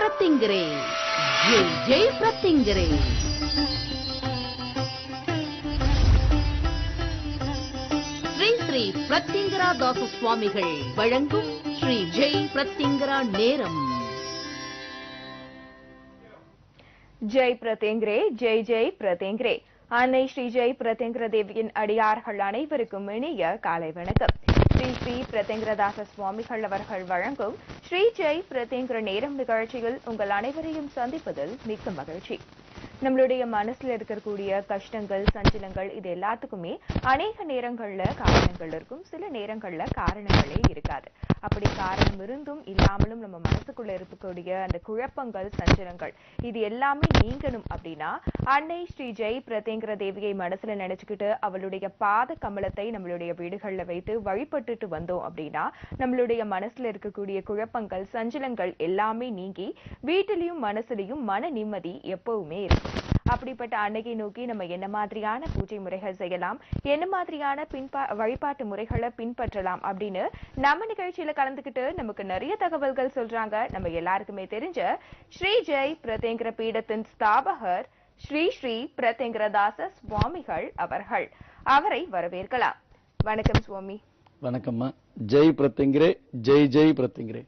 பிரத்திங்கிரே ஜெய் ஜெய் பிரத்திங்கிரே. ஸ்ரீ ஸ்ரீ பிரத்திங்கரா தாச சுவாமிகள் வழங்கும் ஸ்ரீ ஜெய் பிரத்திங்கரா நேரம். ஜெய் பிரத்திங்கிரே ஜெய் ஜெய் பிரத்திங்கிரே. அன்னை ஸ்ரீ ஜெய் பிரத்திங்கிர தேவியின் அடியார்கள் அனைவருக்கும் இனிய காலை வணக்கம். ஸ்ரீ ஸ்ரீ பிரத்திங்கிரதாச சுவாமிகள் அவர்கள் வழங்கும் ஸ்ரீ ஜெய் பிரத்திங்கிர நேரம் நிகழ்ச்சியில் உங்கள் அனைவரையும் சந்திப்பதில் மிக்க மகிழ்ச்சி. நம்மளுடைய மனசுல இருக்கக்கூடிய கஷ்டங்கள், சஞ்சலங்கள் இது எல்லாத்துக்குமே அநேக நேரங்கள்ல காரணங்கள் இருக்கும், சில நேரங்கள்ல காரணங்களே இருக்காது. அப்படி காரணம் இருந்தும் இல்லாமலும் நம்ம மனசுக்குள்ள இருக்கக்கூடிய அந்த குழப்பங்கள், சஞ்சலங்கள் இது எல்லாமே நீங்கணும் அப்படின்னா அன்னை ஸ்ரீ ஜெய் பிரத்திங்கிர தேவியை மனசுல நினைச்சுக்கிட்டு அவளுடைய பாத கமலத்தை நம்மளுடைய வீடுகள்ல வைத்து வழிபட்டுட்டு வந்தோம் அப்படின்னா நம்மளுடைய மனசுல இருக்கக்கூடிய குழப்பங்கள், சஞ்சலங்கள் எல்லாமே நீங்கி வீட்டிலையும் மனசுலையும் மன நிம்மதி எப்பவுமே இருக்கும். அப்படிப்பட்ட அன்னையை நோக்கி நம்ம என்ன மாதிரியான பூஜை முறைகள் செய்யலாம், என்ன மாதிரியான வழிபாட்டு முறைகளை பின்பற்றலாம் அப்படின்னு நம்ம நிகழ்ச்சியில கலந்துக்கிட்டு நமக்கு நிறைய தகவல்கள் சொல்றாங்க. நம்ம எல்லாருக்குமே தெரிஞ்ச ஸ்ரீ ஜெய் பிரத்திங்கிர பீடத்தின் ஸ்தாபகர் ஸ்ரீ ஸ்ரீ பிரத்திங்கிரதாச சுவாமிகள் அவர்கள். அவரை வரவேற்கலாம். வணக்கம் சுவாமி. வணக்கம்மா. ஜெய் பிரத்திங்கிரே ஜெய் ஜெய் பிரத்திங்கிரே.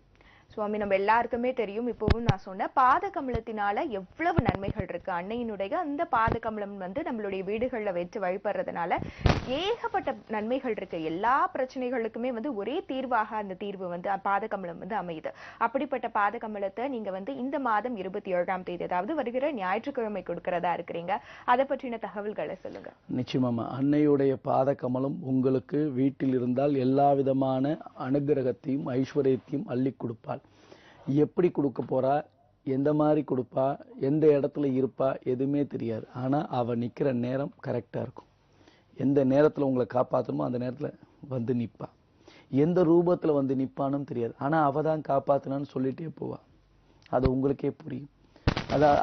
சுவாமி, நம்ம எல்லாருக்குமே தெரியும், இப்பவும் நான் சொன்ன பாத கமலத்தினால எவ்வளவு நன்மைகள் இருக்கு. அன்னையினுடைய அந்த பாத கமலம் நம்மளுடைய வீடுகள்ல வச்சு வழிபடுறதுனால ஏகப்பட்ட நன்மைகள் இருக்கு. எல்லா பிரச்சனைகளுக்குமே ஒரே தீர்வாக அந்த தீர்வு பாத கமலம் அமையுது. அப்படிப்பட்ட பாத கமலத்தை நீங்க இந்த மாதம் 27ஆம் தேதி, அதாவது வருகிற ஞாயிற்றுக்கிழமை கொடுக்கறதா இருக்கிறீங்க. அதை பற்றின தகவல்களை சொல்லுங்க. நிச்சயமாமா. அன்னையுடைய பாத கமலம் உங்களுக்கு வீட்டில் இருந்தால் எல்லா விதமான அனுகிரகத்தையும் ஐஸ்வர்யத்தையும் அள்ளி கொடுப்பாள். எப்படி கொடுக்க போறா, எந்த மாதிரி கொடுப்பா, எந்த இடத்துல இருப்பா எதுவுமே தெரியாது. ஆனா அவ நிக்கிற நேரம் கரெக்டா இருக்கும். எந்த நேரத்துல உங்களை காப்பாற்றணுமோ அந்த நேரத்துல நிப்பா. எந்த ரூபத்துல நிப்பானும் தெரியாது. ஆனா அவ தான் காப்பாத்தினான்னு சொல்லிட்டே போவா. அது உங்களுக்கே புரியும்.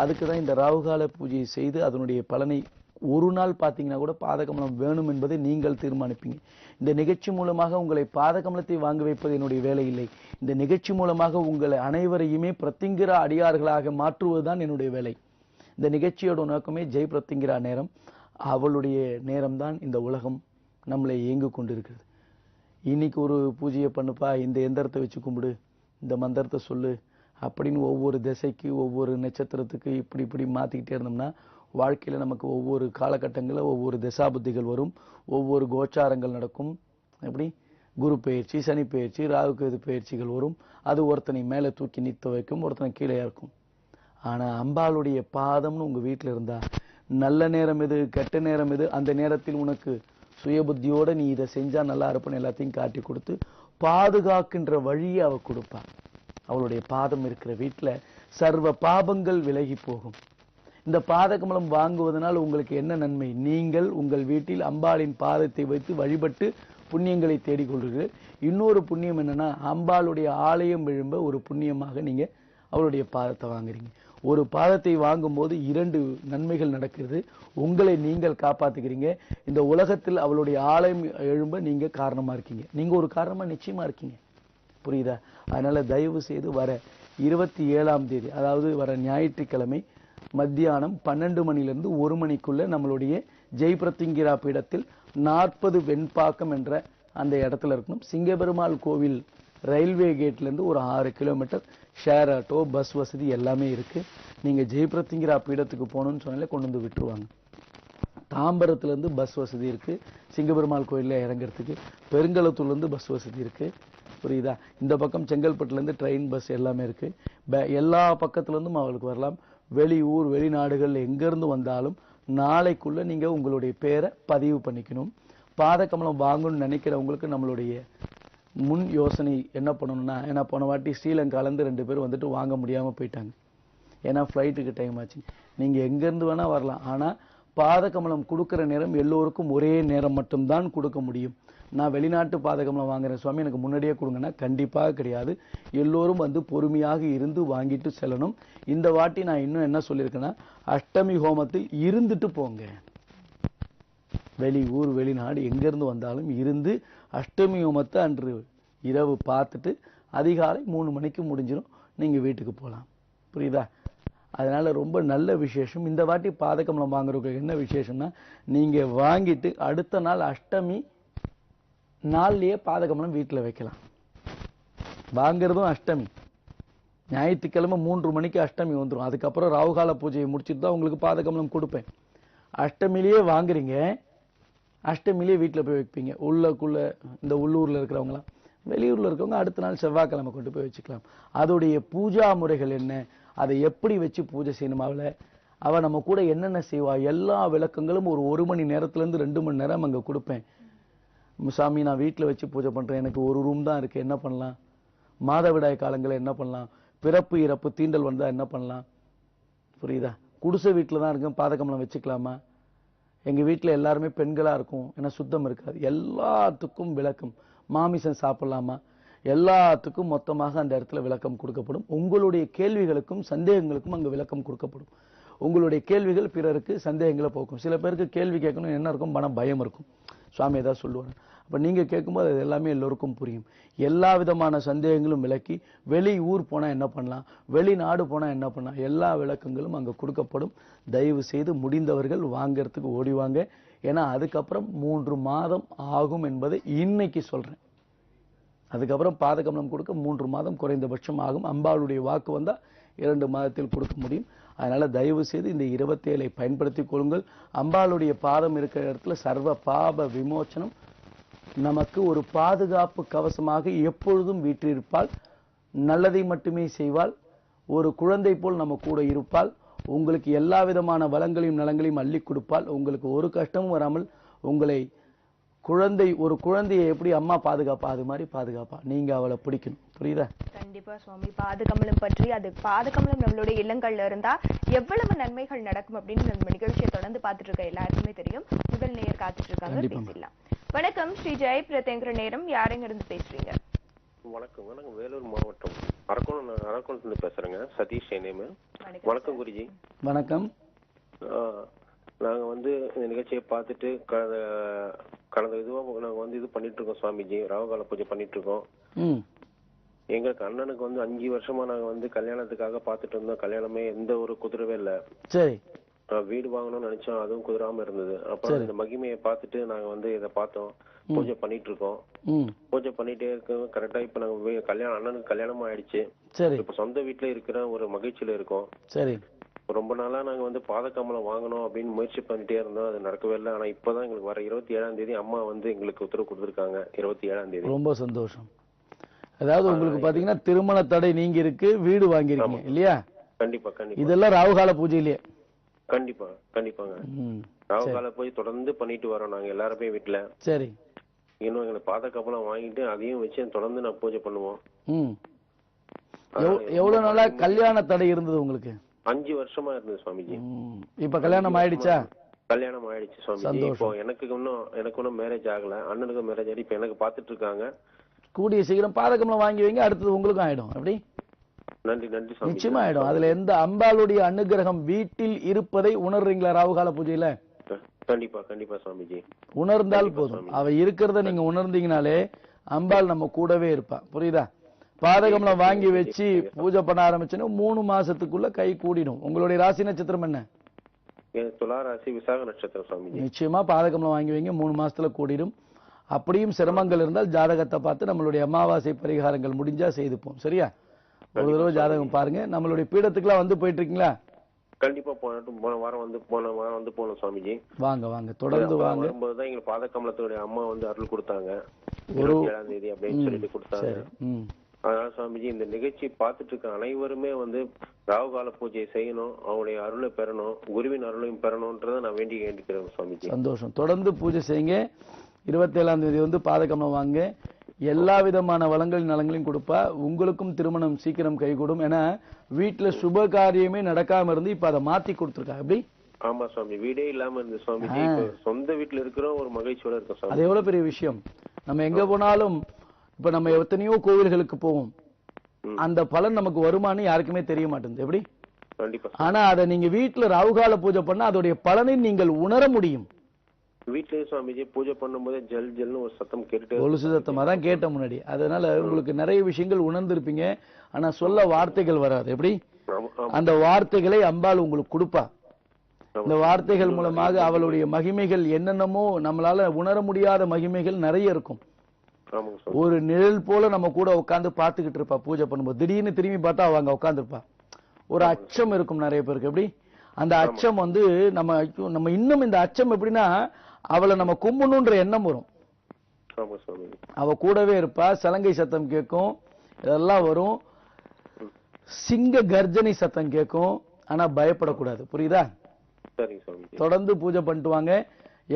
அதுக்குதான் இந்த ராகுகால பூஜையை செய்து அதனுடைய பலனை ஒரு நாள் பார்த்தீங்கன்னா கூட பாதகமலம் வேணும் என்பதை நீங்கள் தீர்மானிப்பீங்க. இந்த நிகழ்ச்சி மூலமாக உங்களை பாதகமலத்தை வாங்க வைப்பது என்னுடைய வேலை இல்லை. இந்த நிகழ்ச்சி மூலமாக உங்களை அனைவரையுமே பிரத்திங்கிரா அடியார்களாக மாற்றுவதுதான் என்னுடைய வேலை. இந்த நிகழ்ச்சியோட நோக்கமே ஜெய் பிரத்திங்கிரா நேரம். அவளுடைய நேரம்தான் இந்த உலகம் நம்மளை இயங்கு கொண்டிருக்கிறது. இன்னைக்கு ஒரு பூஜையை பண்ணுப்பா, இந்த எந்திரத்தை வச்சு கும்பிடு, இந்த மந்திரத்தை சொல்லு அப்படின்னு ஒவ்வொரு திசைக்கு ஒவ்வொரு நட்சத்திரத்துக்கு இப்படி மாத்திக்கிட்டே இருந்தோம்னா வாழ்க்கையில நமக்கு ஒவ்வொரு காலகட்டங்களில் ஒவ்வொரு திசாபுத்திகள் வரும், ஒவ்வொரு கோச்சாரங்கள் நடக்கும். எப்படி குரு பயிற்சி, சனி பயிற்சி, ராகுகேது பயிற்சிகள் வரும். அது ஒருத்தனை மேலே தூக்கி நிற்க வைக்கும், ஒருத்தனை கீழே இருக்கும். ஆனா அம்பாளுடைய பாதம்னு உங்க வீட்டில் இருந்தா நல்ல நேரம் எது, கெட்ட நேரம் எது, அந்த நேரத்தில் உனக்கு சுய புத்தியோட நீ இதை செஞ்சா நல்லா இருப்பன்னு எல்லாத்தையும் காட்டி கொடுத்து பாதுகாக்கின்ற வழியை அவ கொடுப்பா. அவளுடைய பாதம் இருக்கிற வீட்டுல சர்வ பாபங்கள் விலகி போகும். இந்த பாதகமலம் வாங்குவதனால் உங்களுக்கு என்ன நன்மை? நீங்கள் உங்கள் வீட்டில் அம்பாளின் பாதத்தை வைத்து வழிபட்டு புண்ணியங்களை தேடிக்கொள்கிறீர்கள். இன்னொரு புண்ணியம் என்னன்னா, அம்பாளுடைய ஆலயம் எழும்ப ஒரு புண்ணியமாக நீங்க அவளுடைய பாதத்தை வாங்குறீங்க. ஒரு பாதத்தை வாங்கும் போது 2 நன்மைகள் நடக்கிறது. உங்களை நீங்கள் காப்பாத்துக்கிறீங்க. இந்த உலகத்தில் அவளுடைய ஆலயம் எழும்ப நீங்க காரணமா இருக்கீங்க. நீங்க ஒரு காரணமா நிச்சயமா இருக்கீங்க. புரியுதா? அதனால தயவு செய்து வர 27ஆம் தேதி, அதாவது வர ஞாயிற்றுக்கிழமை மத்தியானம் 12 மணிலிருந்து 1 மணிக்குள்ள நம்மளுடைய ஜெய் பிரத்திங்கிரா பீடத்தில் 40 வெண்பாக்கம் என்ற அந்த இடத்துல இருக்கணும். சிங்கபெருமாள் கோவில் ரயில்வே கேட்ல இருந்து ஒரு 6 கிலோமீட்டர் ஷேர் ஆட்டோ, பஸ் வசதி எல்லாமே இருக்கு. நீங்க ஜெய் பிரத்திங்கிரா பீடத்துக்கு போகணும்னு சொன்னாலே கொண்டு விட்டுருவாங்க. தாம்பரத்துல இருந்து பஸ் வசதி இருக்கு. சிங்கபெருமாள் கோயில்ல இறங்குறதுக்கு பெருங்கலத்தூர்ல இருந்து பஸ் வசதி இருக்கு. புரியுதா? இந்த பக்கம் செங்கல்பட்டுல இருந்து ட்ரெயின், பஸ் எல்லாமே இருக்கு. எல்லா பக்கத்துல இருந்தும் அவளுக்கு வரலாம். வெளியூர், வெளிநாடுகள் எங்க இருந்து வந்தாலும் நாளைக்குள்ள நீங்க உங்களுடைய பேரை பதிவு பண்ணிக்கணும். பாதகமலம் வாங்கணும்னு நினைக்கிறவங்களுக்கு நம்மளுடைய முன் யோசனை என்ன பண்ணணும்னா, ஏன்னா போன வாட்டி ஸ்ரீலங்கால இருந்து 2 பேர் வாங்க முடியாம போயிட்டாங்க. ஏன்னா ஃப்ளைட்டுக்கு டைம் ஆச்சு. நீங்க எங்க இருந்து வேணா வரலாம். ஆனா பாதகமலம் கொடுக்கிற நேரம் எல்லோருக்கும் ஒரே நேரம் மட்டும்தான் கொடுக்க முடியும். நான் வெளிநாட்டு பாதகமலம் வாங்குறேன் சுவாமி, எனக்கு முன்னாடியே கொடுங்கன்னா கண்டிப்பாக கிடையாது. எல்லோரும் பொறுமையாக இருந்து வாங்கிட்டு செல்லணும். இந்த வாட்டி நான் இன்னும் என்ன சொல்லியிருக்கேன்னா, அஷ்டமி ஹோமத்தில் இருந்துட்டு போங்க. வெளியூர், வெளிநாடு எங்க இருந்து வந்தாலும் இருந்து அஷ்டமி ஹோமத்தை அன்று இரவு பார்த்துட்டு அதிகாலை 3 மணிக்கு முடிஞ்சிடும். நீங்க வீட்டுக்கு போகலாம். புரியுதா? அதனால ரொம்ப நல்ல விசேஷம். இந்த வாட்டி பாதகமலம் வாங்குறவங்களுக்கு என்ன விசேஷம்னா, நீங்க வாங்கிட்டு அடுத்த நாள் அஷ்டமி நாள்லயே பாதகமலம் வீட்டுல வைக்கலாம். வாங்குறதும் அஷ்டமி, ஞாயிற்றுக்கிழமை 3 மணிக்கு அஷ்டமி வந்துடும். அதுக்கப்புறம் ராகுகால பூஜையை முடிச்சுட்டு தான் உங்களுக்கு பாதகமலம் கொடுப்பேன். அஷ்டமிலேயே வாங்குறீங்க, அஷ்டமிலேயே வீட்டில் போய் வைப்பீங்க. உள்ளுக்குள்ள இந்த உள்ளூர்ல இருக்கிறவங்களாம், வெளியூர்ல இருக்கவங்க அடுத்த நாள் செவ்வாய்க்கிழமை கொண்டு போய் வச்சுக்கலாம். அதோடைய பூஜா முறைகள் என்ன, அதை எப்படி வச்சு பூஜை செய்யணும், அவ நம்ம கூட என்னென்ன செய்வா, எல்லா விளக்கங்களும் ஒரு மணி நேரத்துல இருந்து 2 மணி நேரம் அங்க கொடுப்பேன். சாமி நான் வீட்டில் வச்சு பூஜை பண்றேன், எனக்கு ஒரு ரூம் தான் இருக்கு, என்ன பண்ணலாம்? மாதவிடாய் காலங்களில் என்ன பண்ணலாம்? பிறப்பு இறப்பு தீண்டல் வந்தா என்ன பண்ணலாம்? புரியுதா? குடிசை வீட்டில் தான் இருக்கும், பாதகமலம் வச்சுக்கலாமா? எங்க வீட்டில் எல்லாருமே பெண்களா இருக்கும், ஏன்னா சுத்தம் இருக்காது. எல்லாத்துக்கும் விளக்கம். மாமிசம் சாப்பிடலாமா? எல்லாத்துக்கும் மொத்தமாக அந்த இடத்துல விளக்கம் கொடுக்கப்படும். உங்களுடைய கேள்விகளுக்கும் சந்தேகங்களுக்கும் அங்கு விளக்கம் கொடுக்கப்படும். உங்களுடைய கேள்விகள் பிறருக்கு சந்தேகங்களை போக்கும். சில பேருக்கு கேள்வி கேட்கணும் என்ன இருக்கும், பயம் இருக்கும், சுவாமி ஏதாவது சொல்லுவாங்க. அப்ப நீங்க கேட்கும்போது அது எல்லாமே எல்லோருக்கும் புரியும். எல்லா விதமான சந்தேகங்களும் விளக்கி, வெளி ஊர் போனா என்ன பண்ணலாம், வெளிநாடு போனா என்ன பண்ணலாம், எல்லா விளக்கங்களும் அங்க கொடுக்கப்படும். தயவு செய்து முடிந்தவர்கள் வாங்கறதுக்கு ஓடிவாங்க. ஏன்னா அதுக்கப்புறம் 3 மாதம் ஆகும் என்பதை இன்னைக்கு சொல்றேன். அதுக்கப்புறம் பாதகமலம் கொடுக்க 3 மாதம் குறைந்தபட்சம் ஆகும். அம்பாளுடைய வாக்கு வந்தா 2 மாதத்தில் கொடுக்க முடியும். அதனால தயவு செய்து இந்த 27 பயன்படுத்திக் கொள்ளுங்கள். அம்பாளுடைய பாதம் இருக்கிற இடத்துல சர்வ பாப விமோச்சனம், நமக்கு ஒரு பாதுகாப்பு கவசமாக எப்பொழுதும் வீற்றிருப்பாள். நல்லதை மட்டுமே செய்வாள். ஒரு குழந்தை போல் நம்ம கூட இருப்பாள். உங்களுக்கு எல்லா விதமான வளங்களையும் நலங்களையும் அள்ளி கொடுப்பாள். உங்களுக்கு ஒரு கஷ்டமும் வராமல் உங்களை ஒரு குழந்தையை எப்படி அம்மா பாதுகாப்பா அது மாதிரி பாதுகாப்பா. நீங்க அவளை பிடிக்கணும். புரியுதா? கண்டிப்பா சுவாமி. பாதகமலம் பற்றி, அது பாதகமலம் நம்மளுடைய இல்லங்கள்ல இருந்தா எவ்வளவு நன்மைகள் நடக்கும் அப்படின்னு நம்ம நிகழ்ச்சியை தொடர்ந்து பார்த்துட்டு இருக்க எல்லாருக்குமே தெரியும். முதல் நேயர் காத்துட்டு இருக்காங்க, பேசிடலாம். வணக்கம், ஸ்ரீ ஜெய் பிரத்யங்கிற நேரம். யாருங்க இருந்து பேசுறீங்க? வணக்கம். வணக்கம். வேலூர் மாவட்டம் அரக்கோணத்துல பேசுறேங்க. சதீஷ் நேம். வணக்கம் குருஜி. வணக்கம். நாங்க இந்த நிகழ்ச்சியை பார்த்துட்டு கடந்த இதுவா நாங்க இது பண்ணிட்டு இருக்கோம் சுவாமிஜி. ராகுகால பூஜை பண்ணிட்டு இருக்கோம். எங்களுக்கு அண்ணனுக்கு 5 வருஷமா நாங்க கல்யாணத்துக்காக பார்த்துட்டு இருந்தோம். கல்யாணமே எந்த ஒரு குதிரவே இல்ல. சரி. வீடு வாங்கணும்னு நினைச்சோம், அதுவும் குதிராம இருந்தது. அப்புறம் இந்த மகிமையை பார்த்துட்டு நாங்க இதை பார்த்தோம். பூஜை பண்ணிட்டு இருக்கோம். பூஜை பண்ணிட்டே இருக்கோம். கரெக்டா இப்ப நாங்க அண்ணனுக்கு கல்யாணம் ஆயிடுச்சு. இப்ப சொந்த வீட்டுல இருக்கிற ஒரு மகிழ்ச்சியில இருக்கோம். சரி. ரொம்ப நாளா நாங்க பாதகமலம் வாங்கணும் அப்படின்னு முயற்சி பண்ணிட்டே இருந்தோம். அது நடக்கவே இல்லை. ஆனா இப்பதான் எங்களுக்கு வர 27ஆம் தேதி அம்மா எங்களுக்கு உத்தரவு கொடுத்திருக்காங்க. 27ஆம் தேதி. ரொம்ப சந்தோஷம். அதாவது உங்களுக்கு பாத்தீங்கன்னா திருமண தடை நீங்க இருக்கு, வீடு வாங்கிருக்கீங்க இல்லையா? கண்டிப்பா கண்டிப்பா. இதெல்லாம் ராகுகால பூஜையிலேயே? கண்டிப்பா கண்டிப்பாங்க. ராகுகால பூஜை தொடர்ந்து பண்ணிட்டு வரோம் நாங்க எல்லாருமே வீட்டுல. சரி. இன்னும் எங்களுக்கு பாதகமலம் வாங்கிட்டு அதையும் வச்சு தொடர்ந்து நான் பூஜை பண்ணுவோம். எவ்வளவு நாளா கல்யாண தடை இருந்தது உங்களுக்கு? 5 வருஷமா இருந்தது சுவாமிஜி. இப்ப கல்யாணம் ஆயிடுச்சா? கல்யாணம் ஆயிடுச்சு சுவாமிஜி. இப்போ எனக்கு இன்னும் மேரேஜ் ஆகல. அண்ணனுக்கும் மேரேஜ் ஆகி இப்ப எனக்கு பாத்துட்டு இருக்காங்க. கூடிய சீக்கிரம் பாதகமலம் வாங்கி வைங்க, அடுத்தது உங்களுக்கும் ஆயிடும். அப்படி நன்றி நன்றி சுவாமி. நிச்சயமா ஆயிடும். அதுல எந்த அம்பாளுடைய அனுகிரகம் வீட்டில் இருப்பதை உணர்றீங்களா ராகுகால பூஜையில? கண்டிப்பா கண்டிப்பா சுவாமிஜி. உணர்ந்தால் போதும். அவ இருக்கிறத நீங்க உணர்ந்தீங்கனாலே அம்பாள் நம்ம கூடவே இருப்பா. புரியுதா? பாதகமலம் வாங்கி வச்சு பூஜை பண்ண ஆரம்பிச்சுன்னா 3 மாசத்துக்குள்ள கை கூடிடும். உங்களுடைய ராசி நட்சத்திரம் என்ன? துலா ராசி, விசாக நட்சத்திரம் சுவாமிஜி. நிச்சயமா பாதகமலம் வாங்கி வைங்க, 3 மாசத்துல கூடிடும். அப்படியும் சிரமங்கள் இருந்தால் ஜாதகத்தை பார்த்து நம்மளுடைய அமாவாசை பரிகாரங்கள் முடிஞ்சா செய்துப்போம். சரியா? ஒரு தடவை ஜாதகம் பாருங்க. நம்மளுடைய பீடத்துக்குலாம் போயிட்டு இருக்கீங்களா? கண்டிப்பா போன வாரம் போனோம் சுவாமிஜி. வாங்க வாங்க, தொடர்ந்து வாங்க. வரும்போதுதான் எங்க பாதகமலத்துடைய அம்மா அருள் கொடுத்தாங்க. 27ஆம் தேதி அப்படின்னு சொல்லிட்டு கொடுத்தாங்க. அதனால சுவாமிஜி இந்த நிகழ்ச்சி பார்த்துட்டு இருக்க அனைவருமே ராகுகால பூஜையை செய்யணும், அவங்களுடைய அருளை பெறணும், குருவின் அருளையும் பெறணும்ன்றதை நான் வேண்டிக்கிறேன் சுவாமிஜி. சந்தோஷம். தொடர்ந்து பூஜை செய்யுங்க. 27ஆம் தேதி பாதகமலம் வாங்க. எல்லா விதமான வளங்களின் நலங்களையும் கொடுப்பா. உங்களுக்கும் திருமணம் சீக்கிரம் கைகூடும். ஏன்னா வீட்டுல சுப காரியமே நடக்காம இருந்து இப்ப அதை மாத்தி கொடுத்துருக்கா. எப்படி? ஆமா சுவாமி. வீடே இல்லாம இருந்து சுவாமிஜி சொந்த வீட்டுல இருக்கிறோம், ஒரு மகிழ்ச்சியோட இருக்கும் சுவாமி. அது எவ்வளவு பெரிய விஷயம். நம்ம எங்க போனாலும் இப்ப நம்ம எத்தனையோ கோவில்களுக்கு போவோம், அந்த பலன் நமக்கு வருமானு யாருக்குமே தெரிய மாட்டேங்குது. எப்படி? ஆனா அதை நீங்க வீட்டுல ராகுகால பூஜை பண்ணா அதோடைய பலனை நீங்கள் உணர முடியும். வீட்லயே சுவாமிஜி பூஜை பண்ணும்போது ஜல் ஜல்னு ஒரு சத்தம் கேட்டு, கொலுசு சத்தமா தான் கேட்ட முன்னாடி. அதனால உங்களுக்கு நிறைய விஷயங்கள் உணர்ந்திருப்பீங்க, ஆனா சொல்ல வார்த்தைகள் வராது. எப்படி? அந்த வார்த்தைகளை அம்பாள் உங்களுக்கு கொடுப்பா. இந்த வார்த்தைகள் மூலமாக அவளுடைய மகிமைகள் என்னென்னமோ நம்மளால உணர முடியாத மகிமைகள் நிறைய இருக்கும். ஒரு நிழல் போல நம்ம கூட உட்கார்ந்து பார்த்துக்கிட்டு இருப்பா. பூஜை பண்ணும்போது திடீர்னு திரும்பி பார்த்தா அவங்க உட்கார்ந்துருப்பா. ஒரு அச்சம் இருக்கும் நிறைய பேருக்கு. எப்படி அந்த அச்சம் வந்து நம்ம இன்னும் இந்த அச்சம் எப்படின்னா அவளை நம்ம கும்பணுன்ற எண்ணம் வரும். அவ கூடவே இருப்பா. சலங்கை சத்தம் கேட்கும், இதெல்லாம் வரும். சிங்க கர்ஜனை சத்தம் கேட்கும். ஆனா பயப்படக்கூடாது. புரியுதா? தொடர்ந்து பூஜை பண்ணிட்டு வாங்க.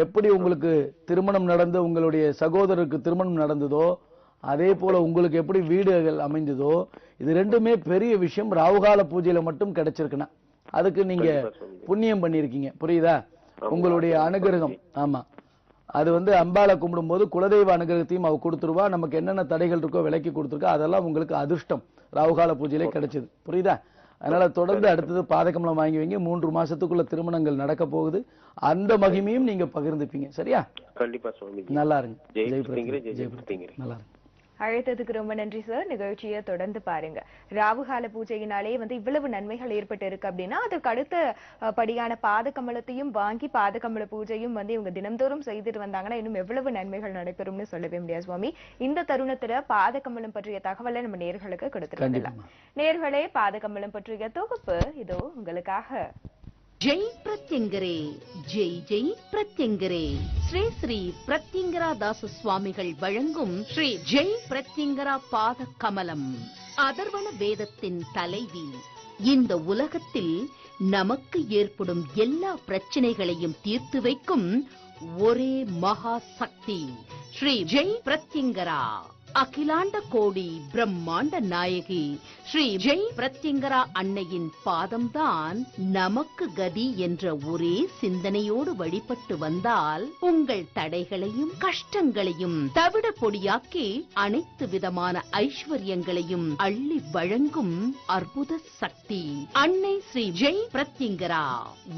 எப்படி உங்களுக்கு திருமணம் நடந்து உங்களுடைய சகோதரருக்கு திருமணம் நடந்ததோ அதே போல உங்களுக்கு எப்படி வீடுகள் அமைந்ததோ, இது ரெண்டுமே பெரிய விஷயம். ராவுகால பூஜையில மட்டும் கிடைச்சிருக்குன்னா அதுக்கு நீங்க புண்ணியம் பண்ணிருக்கீங்க. புரியுதா? உங்களுடைய அனுகிரகம். ஆமா, அது வந்து அம்பாளை கும்பிடும் போது குலதெய்வ அனுகிரகத்தையும் அவ கொடுத்துருவா. நமக்கு என்னென்ன தடைகள் இருக்கோ விலக்கி கொடுத்துருக்கா. அதெல்லாம் உங்களுக்கு அதிர்ஷ்டம் ராவுகால பூஜையிலே கிடைச்சது. புரியுதா? அதனால தொடர்ந்து அடுத்தது பாதகமலம் வாங்கி வைங்க. 3 மாசத்துக்குள்ள திருமணங்கள் நடக்க போகுது. அந்த மகிமையும் நீங்க பகிர்ந்துப்பீங்க. சரியா? கண்டிப்பா சுவாமி. நல்லா இருங்க. நல்லா இருங்க. அழைத்ததுக்கு ரொம்ப நன்றி சார். நிகழ்ச்சியை தொடர்ந்து பாருங்க. ராவுகால பூஜையினாலே இவ்வளவு நன்மைகள் ஏற்பட்டு இருக்கு அப்படின்னா அதுக்கு அடுத்த படியான பாதகமலத்தையும் வாங்கி பாதகமல பூஜையும் இவங்க தினம்தோறும் செய்துட்டு வந்தாங்கன்னா இன்னும் எவ்வளவு நன்மைகள் நடைபெறும்னு சொல்லவே முடியாது சுவாமி. இந்த தருணத்துல பாதகமலம் பற்றிய தகவலை நம்ம நேர்களுக்கு கொடுத்துருக்கலாம். நேர்களே, பாதகமலம் பற்றிய தொகுப்பு இதோ உங்களுக்காக. ஜெய் பிரத்யங்கரே, ஜெய் ஜெய் பிரத்யங்கரே. ஸ்ரீ ஸ்ரீ பிரத்யங்கரா தாச சுவாமிகள் வழங்கும் ஸ்ரீ ஜெய் பிரத்யங்கரா பாத கமலம். அதர்வண வேதத்தின் தலைவி. இந்த உலகத்தில் நமக்கு ஏற்படும் எல்லா பிரச்சனைகளையும் தீர்த்து வைக்கும் ஒரே மகா சக்தி ஸ்ரீ ஜெய் பிரத்யங்கரா. அகிலாண்ட கோடி பிரம்மாண்ட நாயகி ஸ்ரீ ஜெய் பிரத்யங்கரா அன்னையின் பாதம்தான் நமக்கு கதி என்ற ஒரே சிந்தனையோடு வழிபட்டு வந்தால் உங்கள் தடைகளையும் கஷ்டங்களையும் தவிட பொடியாக்கி அனைத்து விதமான ஐஸ்வர்யங்களையும் அள்ளி வழங்கும் அற்புத சக்தி அன்னை ஸ்ரீ ஜெய் பிரத்யங்கரா.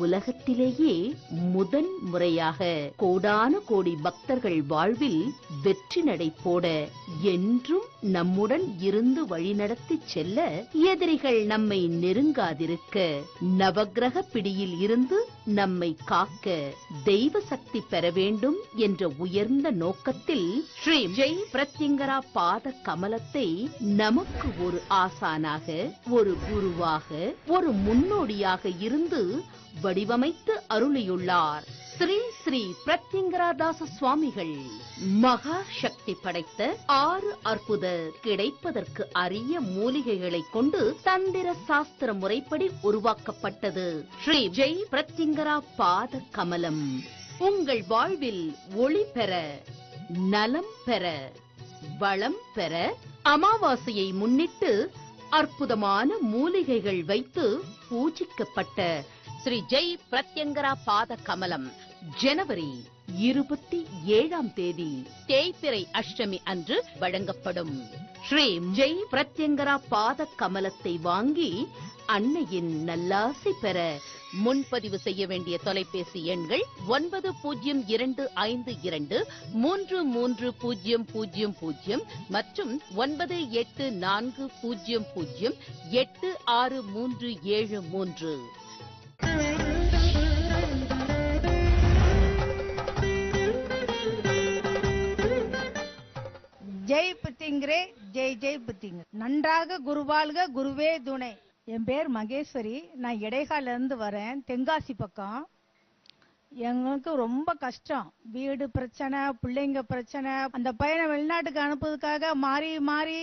உலகத்திலேயே முதன் முறையாக கோடான கோடி பக்தர்கள் வாழ்வில் வெற்றி நடை போட என்றும் நம்முடன் இருந்து வழிநடத்தி செல்ல, எதிரிகள் நம்மை நெருங்காதிருக்க, நவக்கிரக பிடியில் இருந்து நம்மை காக்க தெய்வ சக்தி பெற வேண்டும் என்ற உயர்ந்த நோக்கத்தில் ஸ்ரீ ஜெய் பிரத்யங்கரா பாத கமலத்தை நமக்கு ஒரு ஆசானாக, ஒரு குருவாக, ஒரு முன்னோடியாக இருந்து வடிவமைத்து அருளியுள்ளார் ஸ்ரீ ஸ்ரீ பிரத்யங்கராதாச சுவாமிகள். மகா சக்தி படைத்த 6 அற்புத கிடைப்பதற்கு அரிய மூலிகைகளை கொண்டு தந்திர சாஸ்திர முறைப்படி உருவாக்கப்பட்டது ஸ்ரீ ஜெய் பிரத்யங்கரா பாத கமலம். உங்கள் வாழ்வில் ஒளி பெற, நலம் பெற, வளம் பெற அமாவாசையை முன்னிட்டு அற்புதமான மூலிகைகள் வைத்து பூஜிக்கப்பட்ட ஸ்ரீ ஜெய் பிரத்யங்கரா பாத கமலம் ஜனவரி 27ஆம் தேதி தேய்பிறை அஷ்டமி அன்று வழங்கப்படும். ஸ்ரீ ஜெய் பிரத்யங்கரா பாத கமலத்தை வாங்கி அன்னையின் நல்லாசி பெற முன்பதிவு செய்ய வேண்டிய தொலைபேசி எண்கள் 9022330000 மற்றும் 9840086373. ஜெய் பிரத்யங்கரே, ஜெய் ஜெய் பிரத்யங்கரே. நன்றாக குருவாழ்க, குருவே துணை. என் பேர் மகேஸ்வரி. நான் இடைக்கால இருந்து வரேன், தென்காசி பக்கம். எங்களுக்கு ரொம்ப கஷ்டம். வீடு பிரச்சனை, பிள்ளைங்க பிரச்சனை. அந்த பையனை வெளிநாட்டுக்கு அனுப்புறதுக்காக மாறி மாறி